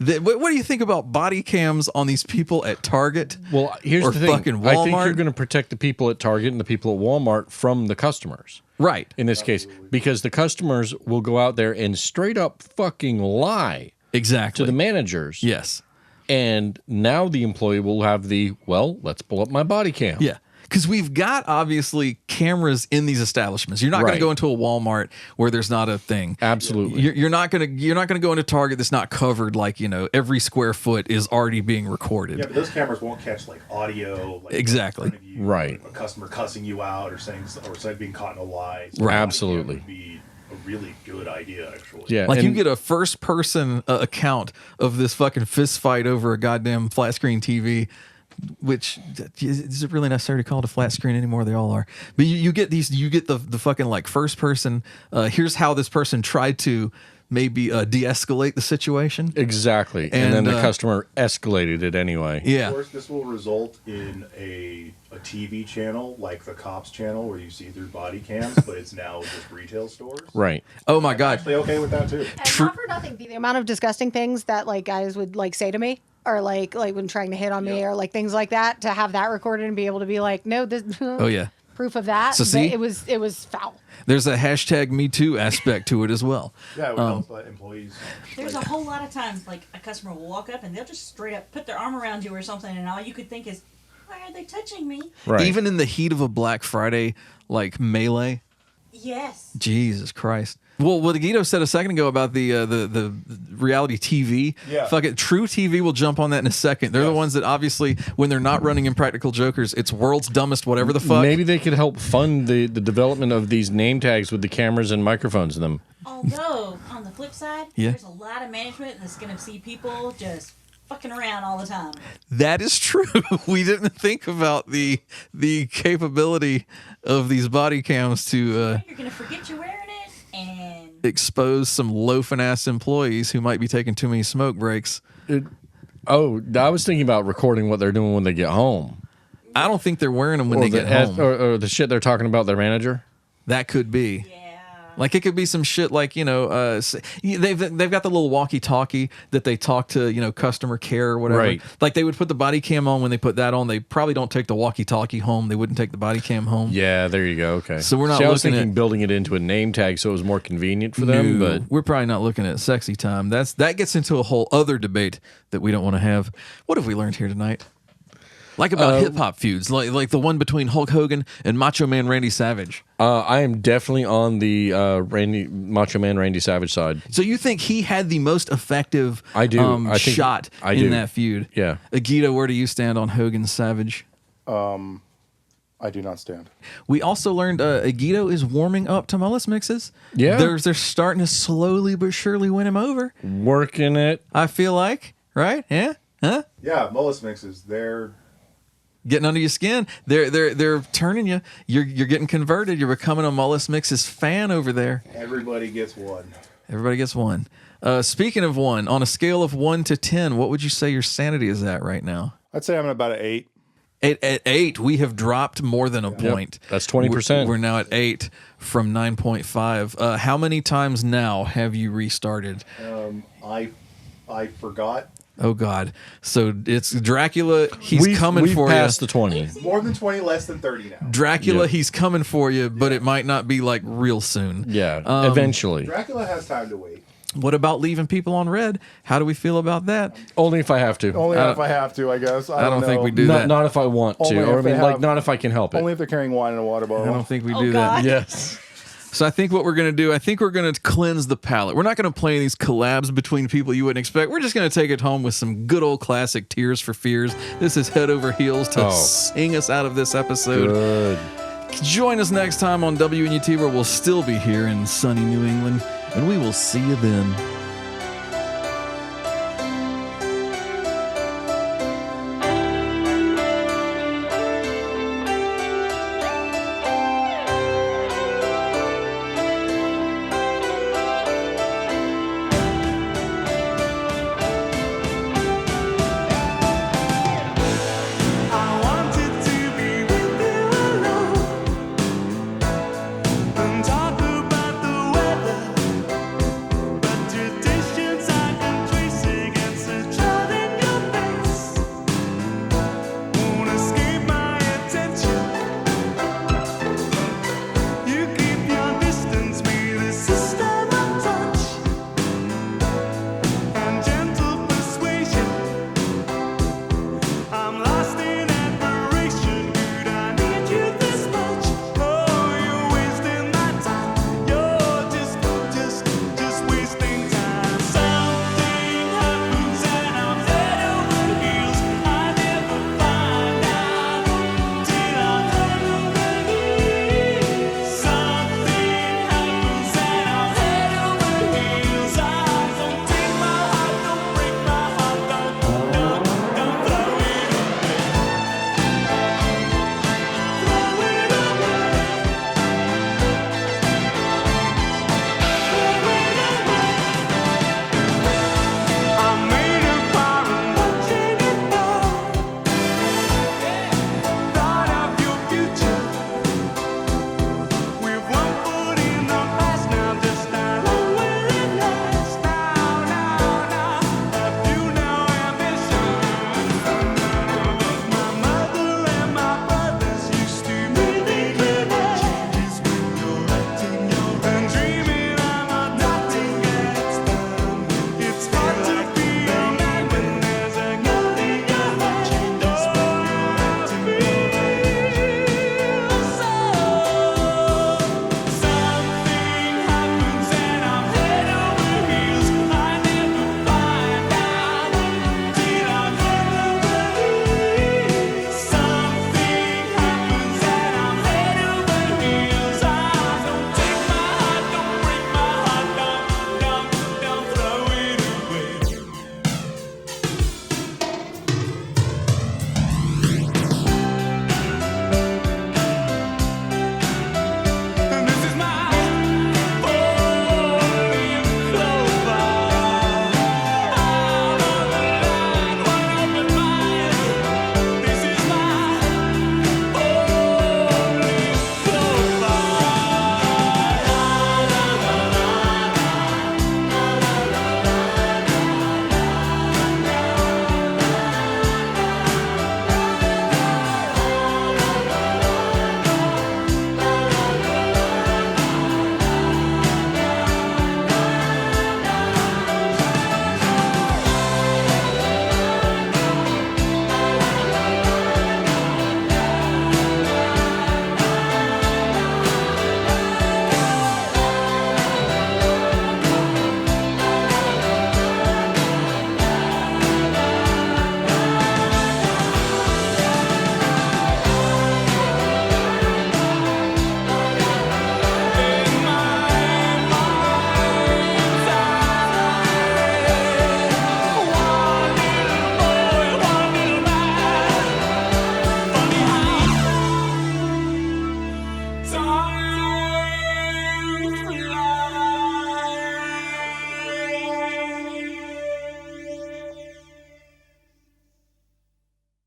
What do you think about body cams on these people at Target? Well, here's or the thing. fucking Walmart? I think you're going to protect the people at Target and the people at Walmart from the customers. Right. In this case, because the customers will go out there and straight up fucking lie. Exactly. To the managers. Yes. And now the employee will have let's pull up my body cam. Yeah. Because we've got, obviously, cameras in these establishments. You're not going to go into a Walmart where there's not a thing. Absolutely. You're not going to go into Target that's not covered, like, every square foot is already being recorded. Yeah, but those cameras won't catch, like, audio. Like, exactly. in front of you, right. A customer cussing you out or saying, or being caught in a lie. Right. Absolutely. Would be a really good idea, actually. Yeah. Like, you get a first-person account of this fucking fist fight over a goddamn flat-screen TV. Which is it really necessary to call it a flat screen anymore? They all are. But you get the fucking like first person. Here's how this person tried to maybe de-escalate the situation. Exactly. And then the customer escalated it anyway. Yeah. Of course, this will result in a TV channel like the Cops channel where you see through body cams, but it's now just retail stores. Right. Oh my God. I'm actually okay with that too. And not for nothing, the amount of disgusting things that like guys would like say to me, or like when trying to hit on me, or like things like that, to have that recorded and be able to be like, no, this. Oh yeah. Proof of that. So see? It was foul. There's a hashtag Me Too aspect to it as well. Yeah, it would help employees. There's a whole lot of times like a customer will walk up and they'll just straight up put their arm around you or something, and all you could think is, why are they touching me? Right. Even in the heat of a Black Friday like melee. Yes. Jesus Christ. Well, what Agito said a second ago about the reality TV, fuck it, True TV will jump on that in a second. They're the ones that obviously, when they're not running Impractical Jokers, it's world's dumbest whatever the fuck. Maybe they could help fund the development of these name tags with the cameras and microphones in them. Although, on the flip side, there's a lot of management that's going to see people just fucking around all the time. That is true. We didn't think about the capability of these body cams to You're going to forget you're wearing it and expose some loafing ass employees who might be taking too many smoke breaks. I was thinking about recording what they're doing when they get home. I don't think they're wearing them when they get home. Or the shit they're talking about their manager. That could be. Like, it could be some shit like, they've got the little walkie-talkie that they talk to, customer care or whatever. Right. Like, they would put the body cam on. When they put that on, they probably don't take the walkie-talkie home. They wouldn't take the body cam home. Yeah, there you go. Okay. So we're not I was looking thinking at building it into a name tag so it was more convenient for them. But we're probably not looking at sexy time. That gets into a whole other debate that we don't want to have. What have we learned here tonight? Like about hip hop feuds, like the one between Hulk Hogan and Macho Man Randy Savage. I am definitely on the Macho Man Randy Savage side. So you think he had the most effective shot I in do. that feud? Yeah. Agito, where do you stand on Hogan Savage? I do not stand. We also learned Agito is warming up to MullisMixes. Yeah. They're starting to slowly but surely win him over. Working it. I feel like, right? Yeah? Huh? Yeah, MullisMixes. They're getting under your skin. They're turning you. You're getting converted. You're becoming a MullisMixes fan over there. everybody gets one. Everybody gets one. Speaking of one, on a scale of 1 to 10, what would you say your sanity is at right now? I'd say I'm at about an 8. At 8, we have dropped more than a point. That's 20%. We're now at 8 from 9.5. How many times now have you restarted? I forgot. Oh God! So it's Dracula. He's coming we've for you. passed the 20. More than 20, less than 30 now. Dracula, Yeah. he's coming for you, but it might not be like real soon. Yeah, eventually. Dracula has time to wait. What about leaving people on red? How do we feel about that? Only if I have to. Only if I have to, I guess. I don't think we do not, that. Not if I want Only to, if or I they mean, like have- not if I can help it. Only if they're carrying wine in a water bottle. I don't think we do that. Yes. So I think what we're going to do, I think we're going to cleanse the palate. We're not going to play these collabs between people you wouldn't expect. We're just going to take it home with some good old classic Tears for Fears. This is Head Over Heels to sing us out of this episode. Good. Join us next time on WNUT, where we'll still be here in sunny New England, and we will see you then.